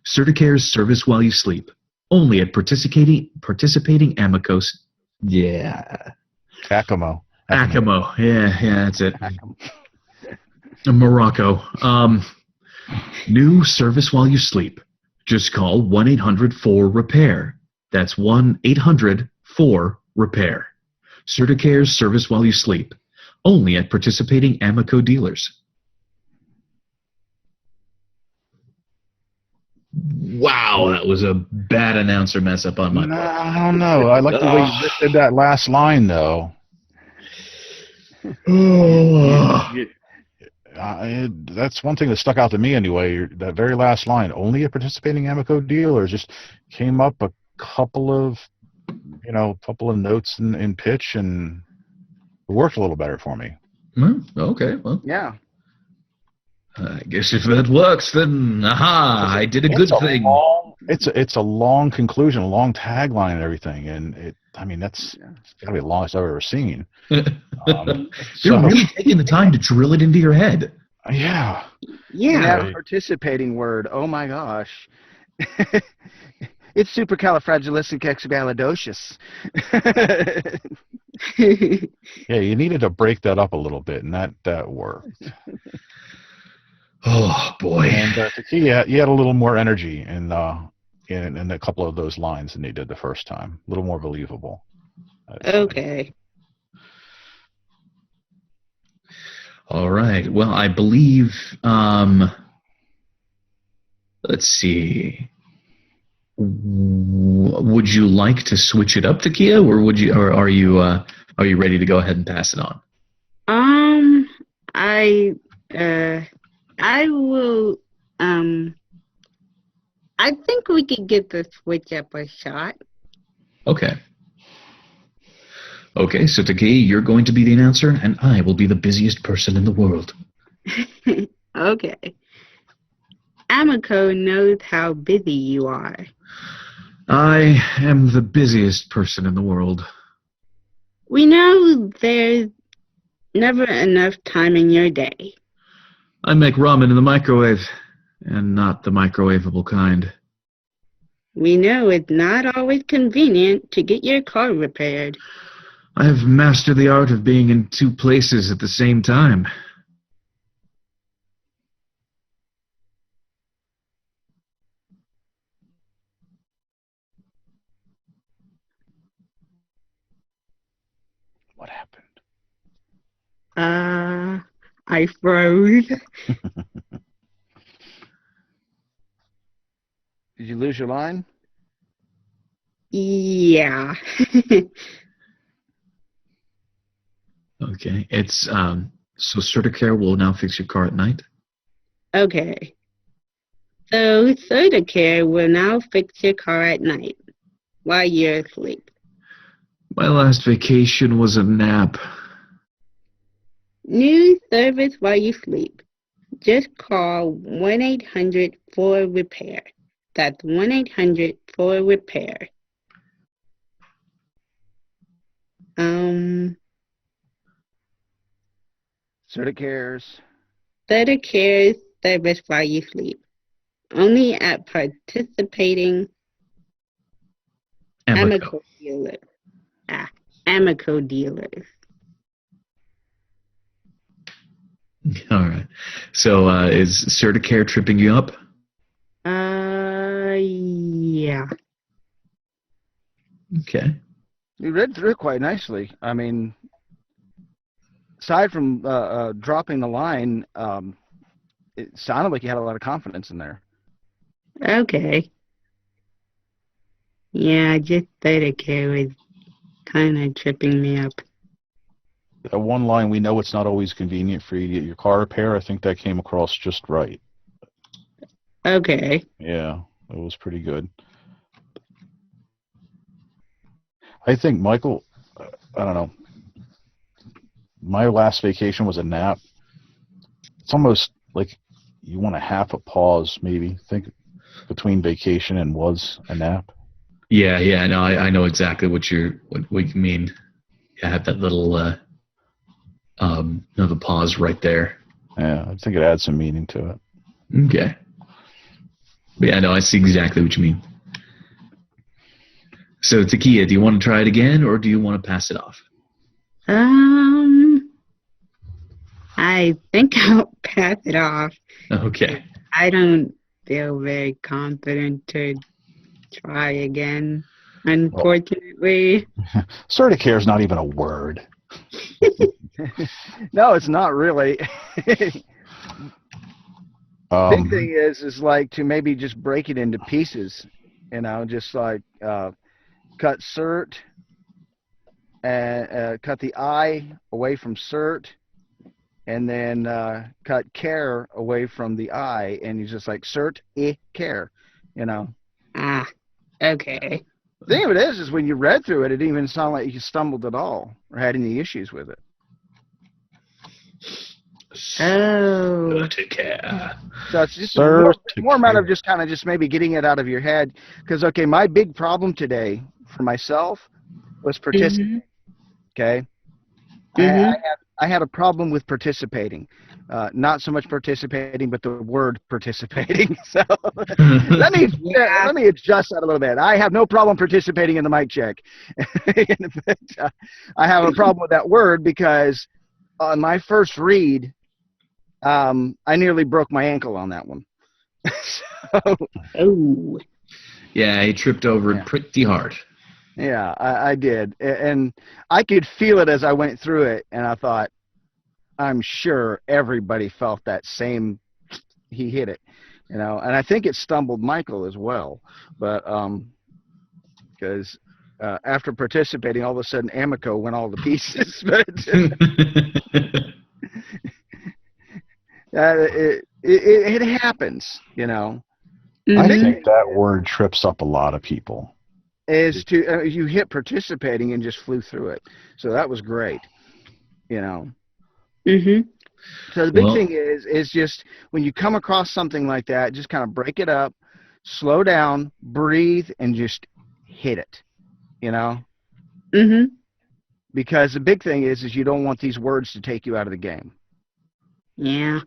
Speaker 2: Certicare's service while you sleep. Only at participating Amicos. Yeah.
Speaker 3: Acamo.
Speaker 2: Acamo. Yeah, that's it. Morocco. New service while you sleep. Just call 1-800-4-REPAIR. That's 1-800-4-REPAIR. Certicare's service while you sleep. Only at participating Amico dealers. Wow, that was a bad announcer mess up on my
Speaker 3: No,
Speaker 2: part.
Speaker 3: I don't know. I like the way you lifted that last line, though. That's one thing that stuck out to me anyway. That very last line, only a participating Amico dealer, just came up a couple of notes in pitch, and it worked a little better for me.
Speaker 2: Okay, well,
Speaker 1: Yeah.
Speaker 2: I guess if that works, then I did a good thing.
Speaker 3: It's a long conclusion, a long tagline, and everything, and it's gotta be the longest I've ever seen.
Speaker 2: You're really taking the time to drill it into your head.
Speaker 3: Yeah.
Speaker 1: Yeah. Participating word. Oh my gosh. It's supercalifragilisticexpialidocious.
Speaker 3: Yeah, you needed to break that up a little bit, and that worked.
Speaker 2: Oh boy!
Speaker 3: And Takia, you had a little more energy in a couple of those lines than you did the first time. A little more believable.
Speaker 4: Okay.
Speaker 2: All right. Well, I believe. Let's see. Would you like to switch it up, Takia, or are you ready to go ahead and pass it on?
Speaker 4: I will. I think we could get the switch up a shot.
Speaker 2: Okay. Okay, so Takia, you're going to be the announcer, and I will be the busiest person in the world.
Speaker 4: Okay. Amico knows how busy you are.
Speaker 2: I am the busiest person in the world.
Speaker 4: We know there's never enough time in your day.
Speaker 2: I make ramen in the microwave, and not the microwavable kind.
Speaker 4: We know it's not always convenient to get your car repaired.
Speaker 2: I have mastered the art of being in two places at the same time.
Speaker 3: What happened?
Speaker 4: I froze.
Speaker 1: Did you lose your line?
Speaker 4: Yeah.
Speaker 2: Okay, it's so Certicare will now fix your car at night.
Speaker 4: Okay. So Certicare will now fix your car at night while you're asleep.
Speaker 2: My last vacation was a nap.
Speaker 4: New service while you sleep. Just call 1-800-4-REPAIR. That's 1-800-4-REPAIR.
Speaker 1: Certicare's
Speaker 4: service while you sleep. Only at participating Amico dealers. Amico dealers.
Speaker 2: All right. So is Certicare tripping you up?
Speaker 4: Yeah.
Speaker 2: Okay.
Speaker 1: You read through it quite nicely. I mean, aside from dropping the line, it sounded like you had a lot of confidence in there.
Speaker 4: Okay. Yeah, just Certicare was kind of tripping me up.
Speaker 3: That one line, we know it's not always convenient for you to get your car repaired. I think that came across just right.
Speaker 4: Okay.
Speaker 3: Yeah, it was pretty good. I think, Michael, I don't know. My last vacation was a nap. It's almost like you want to half a pause, maybe. Think between vacation and was a nap.
Speaker 2: Yeah. No, I know exactly what you mean. I have that little the pause right there.
Speaker 3: Yeah, I think it adds some meaning to it.
Speaker 2: Okay. But yeah, no, I see exactly what you mean. So, Takia, do you want to try it again, or do you want to pass it off?
Speaker 4: I think I'll pass it off.
Speaker 2: Okay.
Speaker 4: I don't feel very confident to try again, unfortunately.
Speaker 3: Certicare is not even a word.
Speaker 1: No, it's not really. Big thing is like to maybe just break it into pieces, just like cut cert and cut the I away from cert, and then cut care away from the I, and you just like cert care,
Speaker 4: Ah, okay.
Speaker 1: The thing of it is when you read through it, it didn't even sound like you stumbled at all or had any issues with it.
Speaker 4: Oh.
Speaker 2: Certicare.
Speaker 1: So it's just more a matter of just kind of just maybe getting it out of your head. Because, okay, my big problem today for myself was participating. Okay? I had a problem with participating. Not so much participating, but the word participating. So let me adjust that a little bit. I have no problem participating in the mic check. But, I have a problem with that word because on my first read, I nearly broke my ankle on that one.
Speaker 4: Oh.
Speaker 2: Yeah, he tripped over it pretty hard.
Speaker 1: Yeah, I did. And I could feel it as I went through it, and I thought, I'm sure everybody felt that same, he hit it, and I think it stumbled Michael as well, but because after participating, all of a sudden Amico went all to pieces. But it happens,
Speaker 3: I think that word trips up a lot of people.
Speaker 1: Is to you hit participating and just flew through it, so that was great, So the big thing is just when you come across something like that, just kind of break it up, slow down, breathe, and just hit it, Because the big thing is you don't want these words to take you out of the game.
Speaker 4: Yeah.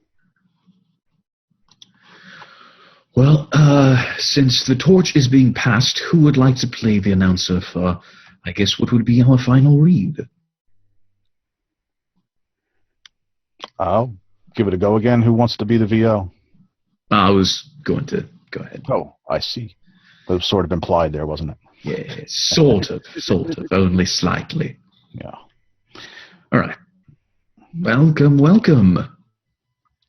Speaker 2: Well, since the torch is being passed, who would like to play the announcer for, I guess, what would be our final read?
Speaker 3: I'll give it a go again. Who wants to be the VO?
Speaker 2: I was going to go ahead.
Speaker 3: Oh, I see. That was sort of implied there, wasn't it?
Speaker 2: Yeah, sort of, only slightly.
Speaker 3: Yeah.
Speaker 2: All right. Welcome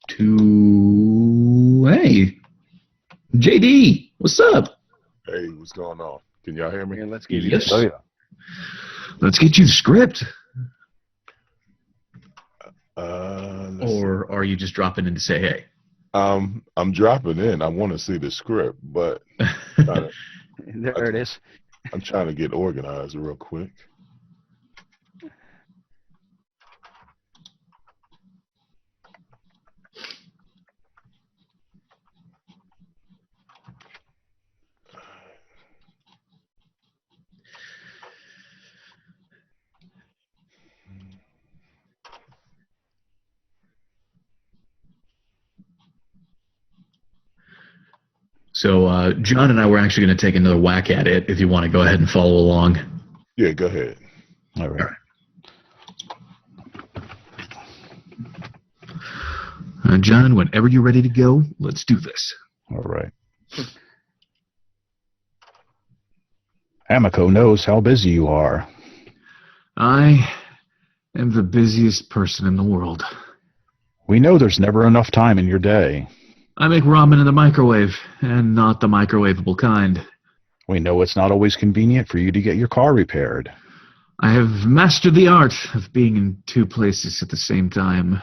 Speaker 2: to, hey, JD, what's up?
Speaker 5: Hey, what's going on? Can y'all hear me?
Speaker 1: Yeah, let's get
Speaker 2: Yes.
Speaker 3: Oh, yeah.
Speaker 2: Let's get you the script.
Speaker 5: Or
Speaker 2: are you just dropping in to say hey?
Speaker 5: I'm dropping in. I want to see the script, but
Speaker 1: there it is.
Speaker 5: I'm trying to get organized real quick.
Speaker 2: So John and I were actually going to take another whack at it if you want to go ahead and follow along.
Speaker 5: Yeah, go ahead.
Speaker 3: All right.
Speaker 2: John, whenever you're ready to go, let's do this.
Speaker 3: All right. Amico knows how busy you are.
Speaker 2: I am the busiest person in the world.
Speaker 3: We know there's never enough time in your day.
Speaker 2: I make ramen in the microwave, and not the microwavable kind.
Speaker 3: We know it's not always convenient for you to get your car repaired.
Speaker 2: I have mastered the art of being in two places at the same time.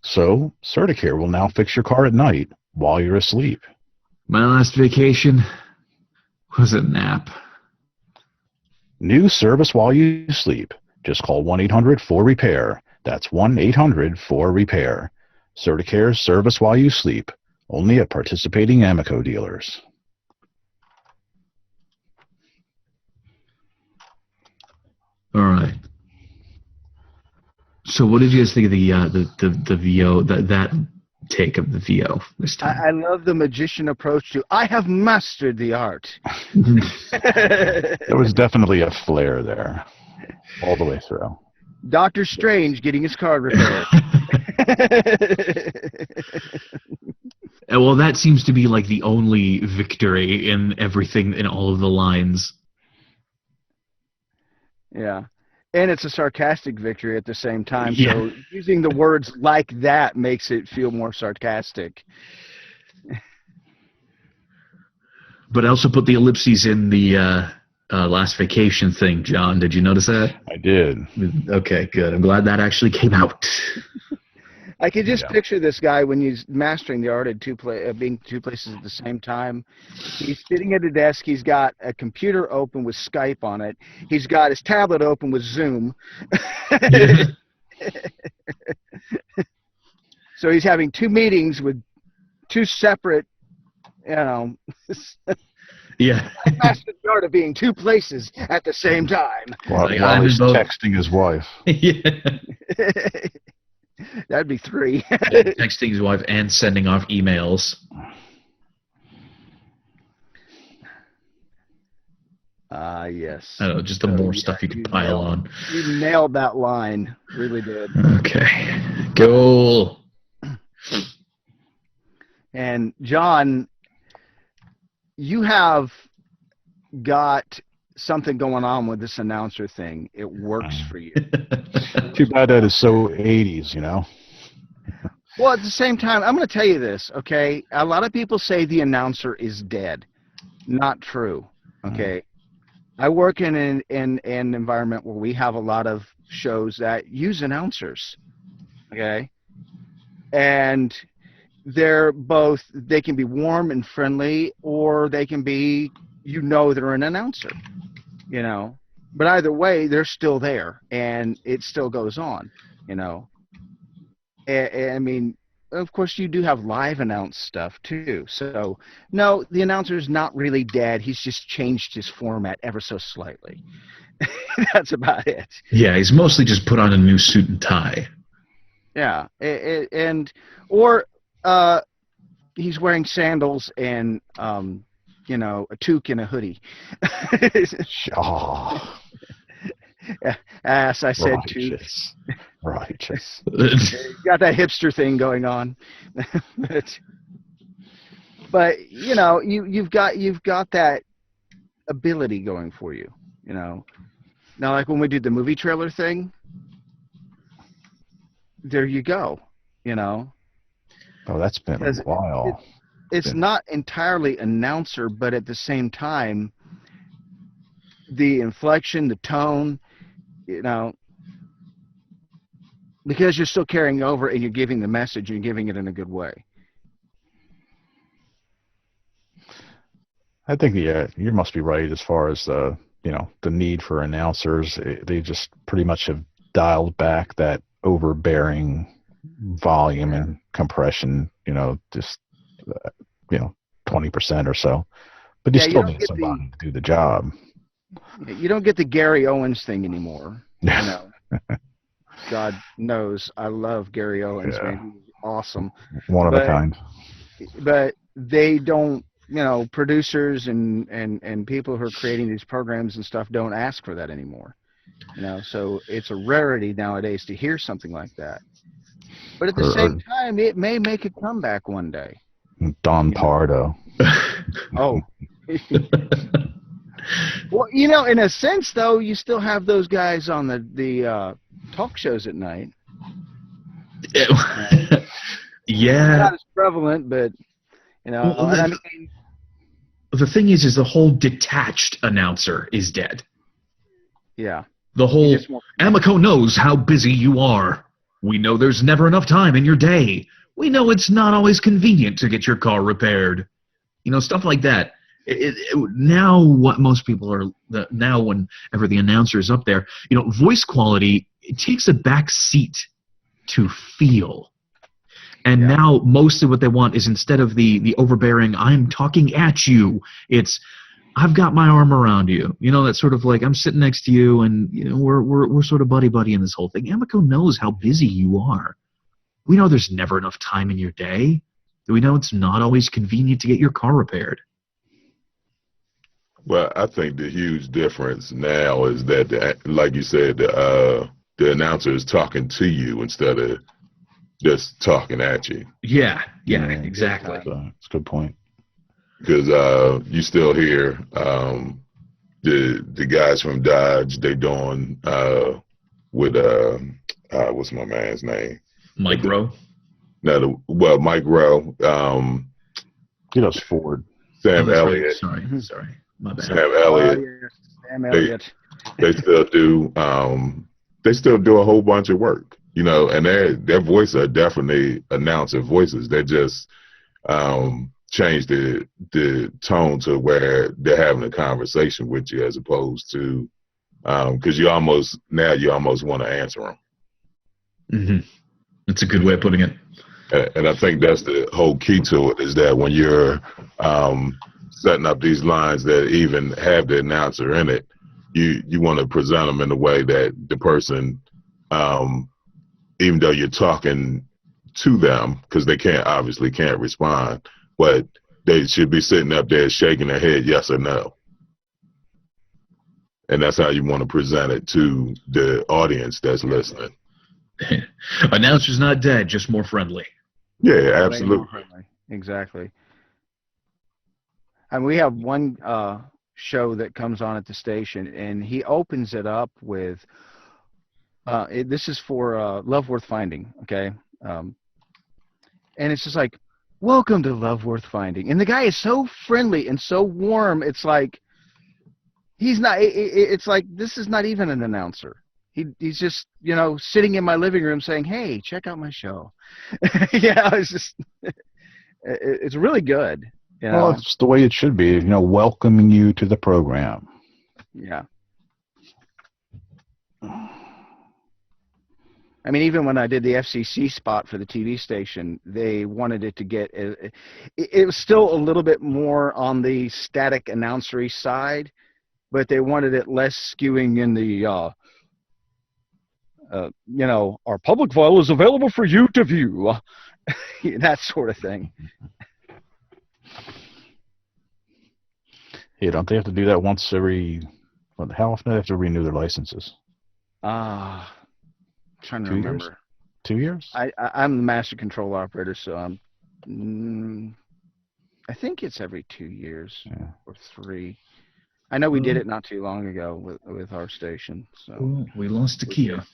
Speaker 3: So, Certicare will now fix your car at night while you're asleep.
Speaker 2: My last vacation was a nap.
Speaker 3: New service while you sleep. Just call 1-800-4REPAIR. That's 1-800-4REPAIR. Certicare's service while you sleep. Only at participating Amico dealers.
Speaker 2: All right. So, what did you guys think of the VO that take of the VO this time?
Speaker 1: I love the magician approach to I have mastered the art.
Speaker 3: There was definitely a flair there, all the way through.
Speaker 1: Doctor Strange getting his car repaired.
Speaker 2: Well, that seems to be like the only victory in everything, in all of the lines.
Speaker 1: Yeah. And it's a sarcastic victory at the same time.
Speaker 2: Yeah.
Speaker 1: So using the words like that makes it feel more sarcastic.
Speaker 2: But I also put the ellipses in the last vacation thing, John. Did you notice that?
Speaker 3: I did.
Speaker 2: Okay, good. I'm glad that actually came out.
Speaker 1: I could just picture this guy when he's mastering the art of being two places at the same time. He's sitting at a desk. He's got a computer open with Skype on it. He's got his tablet open with Zoom. So he's having two meetings with two separate,
Speaker 2: Yeah.
Speaker 1: I mastered the art of being two places at the same time.
Speaker 3: While he's texting his wife.
Speaker 2: Yeah.
Speaker 1: That'd be 3.
Speaker 2: Texting his wife and sending off emails.
Speaker 1: Yes.
Speaker 2: I don't know, just the more stuff you could pile on.
Speaker 1: You nailed that line. Really did.
Speaker 2: Okay. Cool.
Speaker 1: And John, you have got something going on with this announcer thing. It works for you.
Speaker 3: Too bad that is so 80s, you know?
Speaker 1: Well, at the same time, I'm going to tell you this, okay? A lot of people say the announcer is dead. Not true, okay? I work in an environment where we have a lot of shows that use announcers, okay? And they're both, they can be warm and friendly, or they can be, they're an announcer, you know? But either way, they're still there, and it still goes on, you know? I mean, of course, you do have live announce stuff, too. So, no, the announcer's not really dead. He's just changed his format ever so slightly. That's about it.
Speaker 2: Yeah, he's mostly just put on a new suit and tie.
Speaker 1: Yeah, or he's wearing sandals and, a toque and a hoodie.
Speaker 3: Oh.
Speaker 1: As I said,
Speaker 3: Righteous. Righteous.
Speaker 1: Got that hipster thing going on. but you've got that ability going for you, you know. Now, like when we did the movie trailer thing, there you go, you know.
Speaker 3: Oh, that's been a while.
Speaker 1: It's not entirely announcer, but at the same time, the inflection, the tone, you know, because you're still carrying over and you're giving the message, you're giving it in a good way.
Speaker 3: I think, you must be right as far as the need for announcers. They just pretty much have dialed back that overbearing volume and compression, just 20% or so. But you still need somebody to do the job.
Speaker 1: You don't get the Gary Owens thing anymore. You know. God knows I love Gary Owens, man. He's awesome.
Speaker 3: One of a kind.
Speaker 1: But they don't, producers and people who are creating these programs and stuff don't ask for that anymore. So it's a rarity nowadays to hear something like that. But at the same time, it may make a comeback one day.
Speaker 3: Don Pardo.
Speaker 1: Oh. Well, you know, in a sense, though, you still have those guys on the talk shows at night.
Speaker 2: Yeah.
Speaker 1: Not as prevalent, but, you know,
Speaker 2: Well,
Speaker 1: and I mean...
Speaker 2: The thing is the whole detached announcer is dead.
Speaker 1: Yeah.
Speaker 2: The whole, Amico knows how busy you are. We know there's never enough time in your day. We know it's not always convenient to get your car repaired. You know, stuff like that. Now what most people are, now whenever the announcer is up there, you know, voice quality, it takes a back seat to feel. And now most of what they want is, instead of the overbearing, I'm talking at you, it's, I've got my arm around you. You know, that's sort of like, I'm sitting next to you, and you know, we're sort of buddy in this whole thing. Amico knows how busy you are. We know there's never enough time in your day. We know it's not always convenient to get your car repaired.
Speaker 5: Well, I think the huge difference now is that, like you said, the announcer is talking to you instead of just talking at you.
Speaker 2: Yeah, exactly.
Speaker 3: That's a good point.
Speaker 5: Because you still hear the guys from Dodge, they doing with what's my man's name?
Speaker 2: Mike Rowe.
Speaker 5: No, Mike Rowe.
Speaker 3: He does Ford.
Speaker 5: Sam Elliott.
Speaker 2: Sorry, my bad.
Speaker 5: Sam Elliott.
Speaker 1: Sam Elliott.
Speaker 5: They still do. They still do a whole bunch of work. You know, and their voices are definitely announcer voices. They just change the tone to where they're having a conversation with you, as opposed to because you almost want to answer them.
Speaker 2: Mm-hmm. That's a good way of putting it.
Speaker 5: And I think that's the whole key to it, is that when you're setting up these lines that even have the announcer in it, you want to present them in a way that the person, even though you're talking to them, because they obviously can't respond, but they should be sitting up there shaking their head yes or no. And that's how you want to present it to the audience that's listening.
Speaker 2: Announcer's not dead, just more friendly.
Speaker 5: Yeah, absolutely.
Speaker 1: Exactly. And we have one show that comes on at the station, and he opens it up with, this is for Love Worth Finding, okay? And it's just like, welcome to Love Worth Finding. And the guy is so friendly and so warm, it's like, he's not, it's like, this is not even an announcer. He's just, you know, sitting in my living room saying, hey, check out my show. Yeah, it's just, it's really good. You know?
Speaker 3: Well, it's the way it should be, you know, welcoming you to the program.
Speaker 1: Yeah. I mean, even when I did the FCC spot for the TV station, they wanted it to get, it was still a little bit more on the static announcery side, but they wanted it less skewing in the, you know, our public file is available for you to view. That sort of thing.
Speaker 3: Yeah, don't they have to do that once every, how often do they have to renew their licenses?
Speaker 1: I'm trying to remember.
Speaker 3: Years? 2 years?
Speaker 1: I'm the master control operator, so I think it's every 2 years or 3. I know we did it not too long ago with our station. So
Speaker 2: ooh, we lost Takia.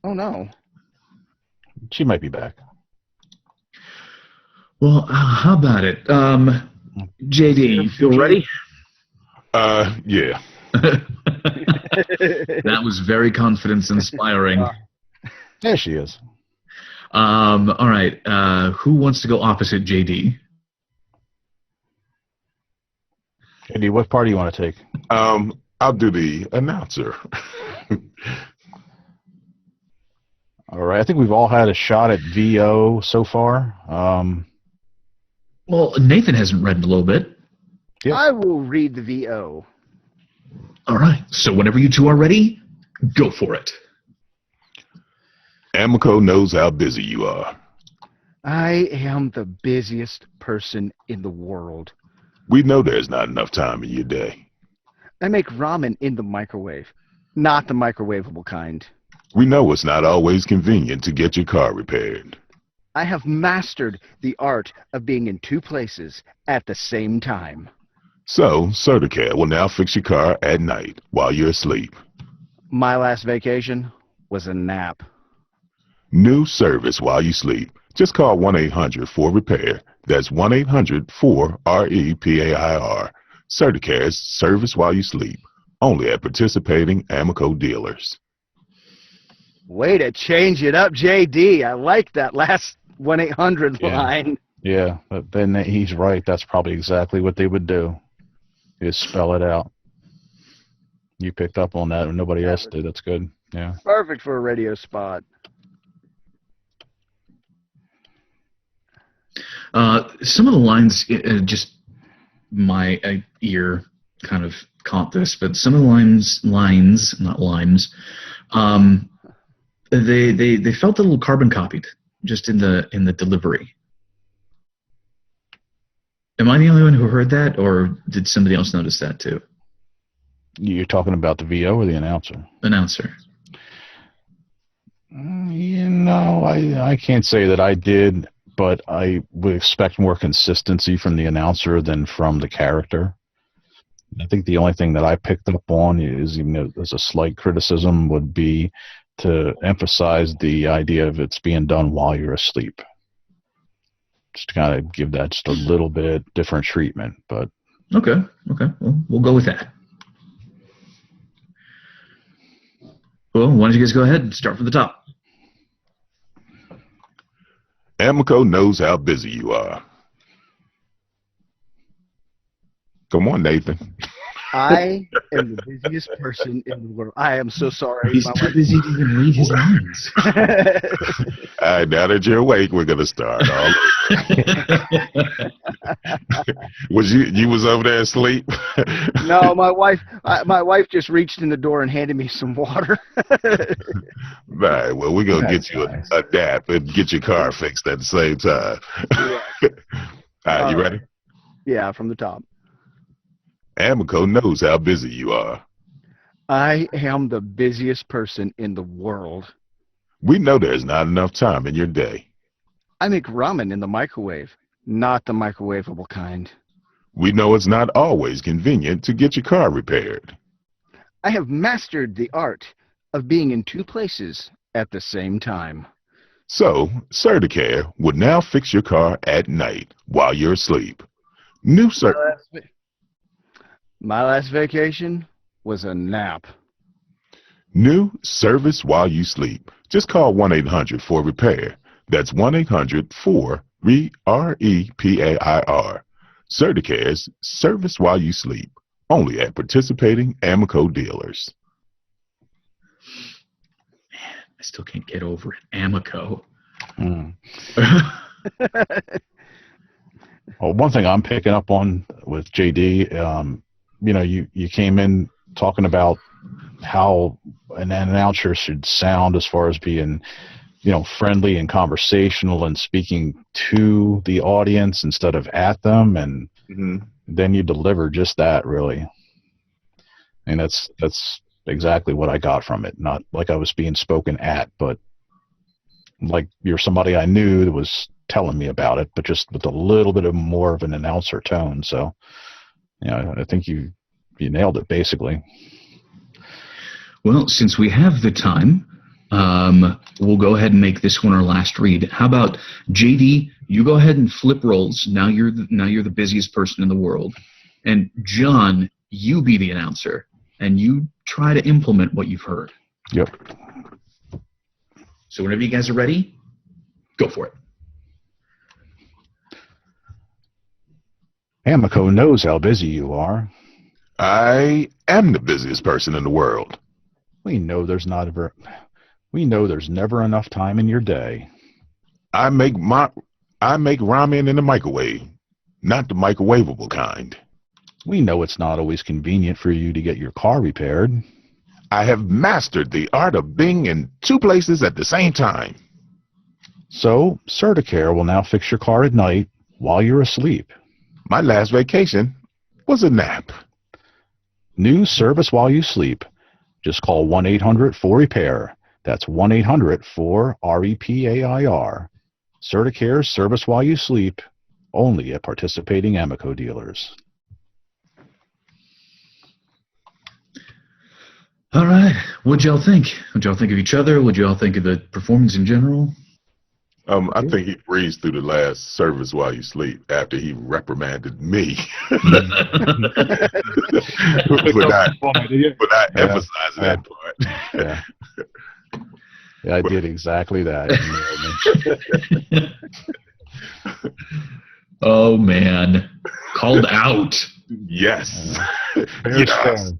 Speaker 1: Oh no.
Speaker 3: She might be back.
Speaker 2: Well, how about it? JD, you feel ready?
Speaker 5: Yeah.
Speaker 2: That was very confidence-inspiring.
Speaker 3: There she is.
Speaker 2: All right. Who wants to go opposite JD?
Speaker 3: JD, what part do you want to take?
Speaker 5: I'll do the announcer.
Speaker 3: All right. I think we've all had a shot at VO so far.
Speaker 2: Well, Nathan hasn't read in a little bit.
Speaker 3: Yep.
Speaker 1: I will read the VO.
Speaker 2: All right. So whenever you two are ready, go for it.
Speaker 5: Amico knows how busy you are.
Speaker 1: I am the busiest person in the world.
Speaker 5: We know there's not enough time in your day.
Speaker 1: I make ramen in the microwave, not the microwavable kind.
Speaker 5: We know it's not always convenient to get your car repaired.
Speaker 1: I have mastered the art of being in two places at the same time.
Speaker 5: So, Certicare will now fix your car at night while you're asleep.
Speaker 1: My last vacation was a nap.
Speaker 5: New service while you sleep. Just call 1-800-4REPAIR. That's 1-800-4-REPAIR. Certicare's service while you sleep. Only at participating Amoco dealers.
Speaker 1: Way to change it up, JD. I like that last 1-800 line.
Speaker 3: Yeah, but then he's right. That's probably exactly what they would do. Is spell it out. You picked up on that and nobody else did. That's good. Yeah.
Speaker 1: Perfect for a radio spot.
Speaker 2: Some of the lines, just my ear kind of caught this, but some of the lines, not limes, they felt a little carbon copied just in the delivery. Am I the only one who heard that, or did somebody else notice that too?
Speaker 3: You're talking about the VO or the announcer?
Speaker 2: Announcer.
Speaker 3: I can't say that I did, but I would expect more consistency from the announcer than from the character. I think the only thing that I picked up on is, even though there's a slight criticism, would be to emphasize the idea of it's being done while you're asleep. Just to kind of give that just a little bit different treatment. But
Speaker 2: okay, well, we'll go with that. Well, why don't you guys go ahead and start from the top?
Speaker 5: Amoco knows how busy you are. Come on, Nathan.
Speaker 1: I am the busiest person in the world. I am so sorry.
Speaker 2: He's too busy to even read his lines.
Speaker 5: All right, now that you're awake, we're gonna start. Was you was over there asleep?
Speaker 1: No, my wife just reached in the door and handed me some water.
Speaker 5: All right, well, we're gonna get you a nap and get your car fixed at the same time. All right, you ready?
Speaker 1: Yeah, from the top.
Speaker 5: Amoco knows how busy you are.
Speaker 1: I am the busiest person in the world.
Speaker 5: We know there's not enough time in your day.
Speaker 1: I make ramen in the microwave, not the microwavable kind.
Speaker 5: We know it's not always convenient to get your car repaired.
Speaker 1: I have mastered the art of being in two places at the same time.
Speaker 5: So, Certicare would now fix your car at night while you're asleep. New
Speaker 1: My last vacation was a nap.
Speaker 5: New service while you sleep. Just call 1-800-4REPAIR. That's 1-800-4-REPAIR. Certicare's service while you sleep. Only at participating Amoco dealers.
Speaker 2: Man, I still can't get over it. Amoco.
Speaker 3: Well, one thing I'm picking up on with JD, you came in talking about how an announcer should sound as far as being, friendly and conversational and speaking to the audience instead of at them, and then you deliver just that, really. And that's exactly what I got from it. Not like I was being spoken at, but like you're somebody I knew that was telling me about it, but just with a little bit of more of an announcer tone. So, I think you nailed it, basically.
Speaker 2: Well, since we have the time, we'll go ahead and make this one our last read. How about JD? You go ahead and flip roles. Now you're the busiest person in the world, and John, you be the announcer, and you try to implement what you've heard.
Speaker 3: Yep.
Speaker 2: So whenever you guys are ready, go for it.
Speaker 3: Amoco knows how busy you are.
Speaker 5: I am the busiest person in the world.
Speaker 3: We know there's never enough time in your day.
Speaker 5: I make ramen in the microwave, not the microwavable kind.
Speaker 3: We know it's not always convenient for you to get your car repaired.
Speaker 5: I have mastered the art of being in two places at the same time.
Speaker 3: So, Certicare will now fix your car at night while you're asleep.
Speaker 5: My last vacation was a nap.
Speaker 3: New service while you sleep. Just call 1-800-4REPAIR. That's 1-800-4-REPAIR. Certicare, service while you sleep, only at participating Amoco dealers.
Speaker 2: All right. What'd y'all think? What'd y'all think of each other? What'd y'all think of the performance in general?
Speaker 5: I think he breezed through the last service while you sleep after he reprimanded me for not emphasizing that part.
Speaker 3: Yeah. Yeah, I did exactly that.
Speaker 2: Oh, man. Called out.
Speaker 5: Yes.
Speaker 3: Yes.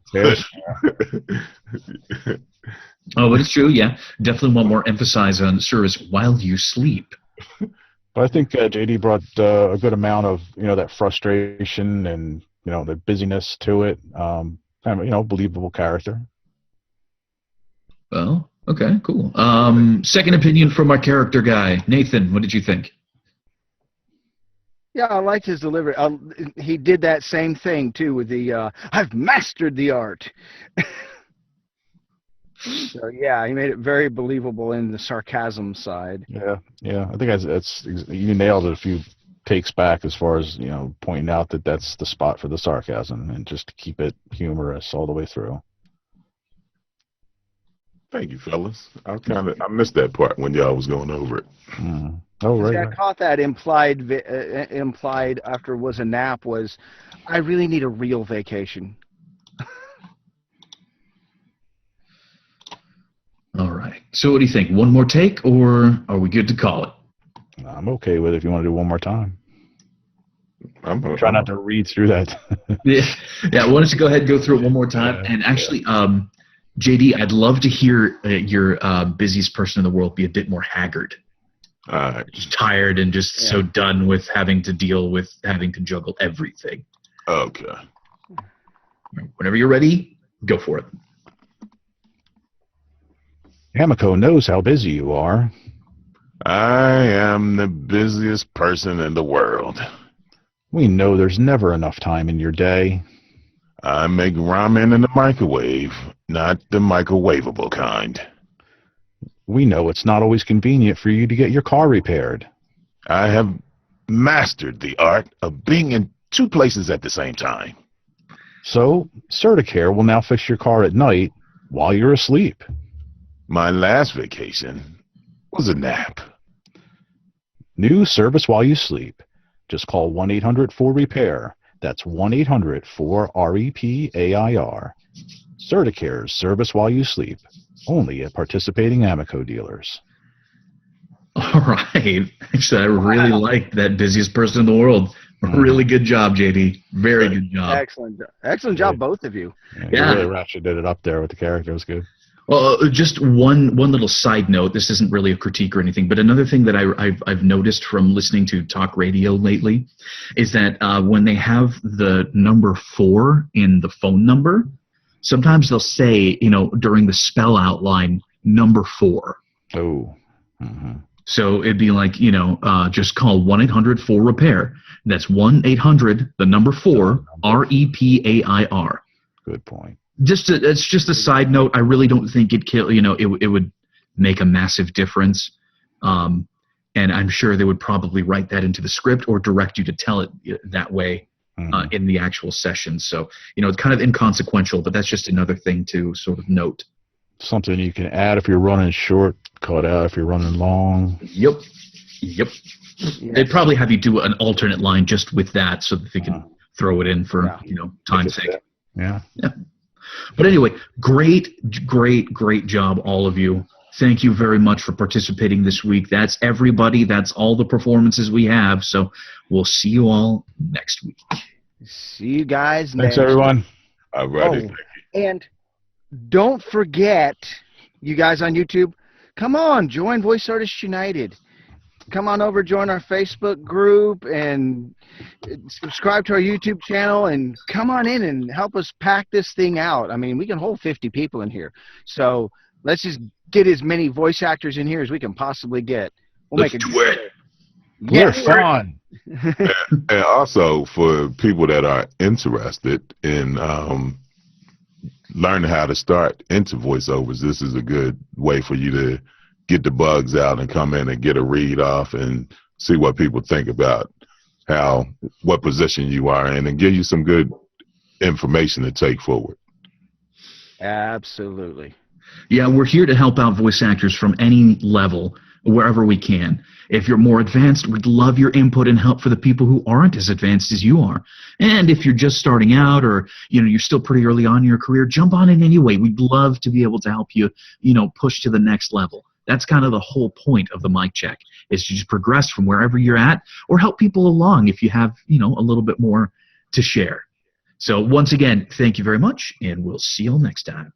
Speaker 2: Oh, but it's true, yeah. Definitely want more emphasis on service while you sleep.
Speaker 3: But I think JD brought a good amount of, that frustration and, the busyness to it. Kind of, believable character.
Speaker 2: Well, okay, cool. Second opinion from our character guy. Nathan, what did you think?
Speaker 1: Yeah, I liked his delivery. He did that same thing, too, with the, I've mastered the art. So, yeah, he made it very believable in the sarcasm side.
Speaker 3: Yeah. I think that's you nailed it a few takes back as far as, pointing out that that's the spot for the sarcasm and just to keep it humorous all the way through.
Speaker 5: Thank you, fellas. I missed that part when y'all was going over it.
Speaker 3: Mm. Oh, right.
Speaker 1: I caught that implied after was a nap was, I really need a real vacation.
Speaker 2: All right. So what do you think? One more take, or are we good to call it?
Speaker 3: I'm okay with it if you want to do one more time. Try not to read through that.
Speaker 2: Yeah. Why don't you go ahead and go through it one more time? Yeah, and actually, JD, I'd love to hear your busiest person in the world be a bit more haggard. Just tired and just so done with having to deal with having to juggle everything.
Speaker 5: Okay.
Speaker 2: Whenever you're ready, go for it.
Speaker 3: Amoco knows how busy you are.
Speaker 5: I am the busiest person in the world.
Speaker 3: We know there's never enough time in your day.
Speaker 5: I make ramen in the microwave, not the microwavable kind.
Speaker 3: We know it's not always convenient for you to get your car repaired.
Speaker 5: I have mastered the art of being in two places at the same time.
Speaker 3: So, Certicare will now fix your car at night while you're asleep.
Speaker 5: My last vacation was a nap.
Speaker 3: New service while you sleep. Just call 1-800-4-REPAIR. That's 1-800-4-REPAIR. Certicare's service while you sleep. Only at participating Amoco dealers.
Speaker 2: All right. Actually, I really liked that busiest person in the world. Really good job, JD. Very good job.
Speaker 1: Excellent job, both of you.
Speaker 3: Yeah. You really ratcheted it up there with the character. It was good.
Speaker 2: Well, just one little side note. This isn't really a critique or anything, but another thing that I've noticed from listening to talk radio lately is that when they have the number 4 in the phone number, sometimes they'll say, during the spell out line, number 4.
Speaker 3: Oh. Mm-hmm.
Speaker 2: So it'd be like, just call 1-800-4-REPAIR. That's 1-800, the number 4, REPAIR.
Speaker 3: Good point.
Speaker 2: It's just a side note. I really don't think it would make a massive difference. And I'm sure they would probably write that into the script or direct you to tell it that way in the actual session. So, it's kind of inconsequential, but that's just another thing to sort of note.
Speaker 3: Something you can add if you're running short, cut out if you're running long.
Speaker 2: Yep. Yes. They'd probably have you do an alternate line just with that so that they can throw it in for, time's sake.
Speaker 3: Yeah.
Speaker 2: But anyway, great job, all of you. Thank you very much for participating this week. That's everybody. That's all the performances we have. So we'll see you all next week.
Speaker 1: See you guys
Speaker 3: Thanks, everyone.
Speaker 5: All righty.
Speaker 1: And don't forget, you guys on YouTube, come on, join Voice Artists United. Come on over, join our Facebook group, and subscribe to our YouTube channel, and come on in and help us pack this thing out. I mean, we can hold 50 people in here. So let's just get as many voice actors in here as we can possibly get.
Speaker 5: Let's do it.
Speaker 3: We're fun.
Speaker 5: And also, for people that are interested in learning how to start into voiceovers, this is a good way for you to get the bugs out and come in and get a read off and see what people think about what position you are in, and give you some good information to take forward.
Speaker 1: Absolutely.
Speaker 2: Yeah, we're here to help out voice actors from any level, wherever we can. If you're more advanced, we'd love your input and help for the people who aren't as advanced as you are. And if you're just starting out, or you're still pretty early on in your career, jump on in anyway. We'd love to be able to help you, push to the next level. That's kind of the whole point of the mic check, is to just progress from wherever you're at, or help people along if you have, a little bit more to share. So once again, thank you very much, and we'll see you all next time.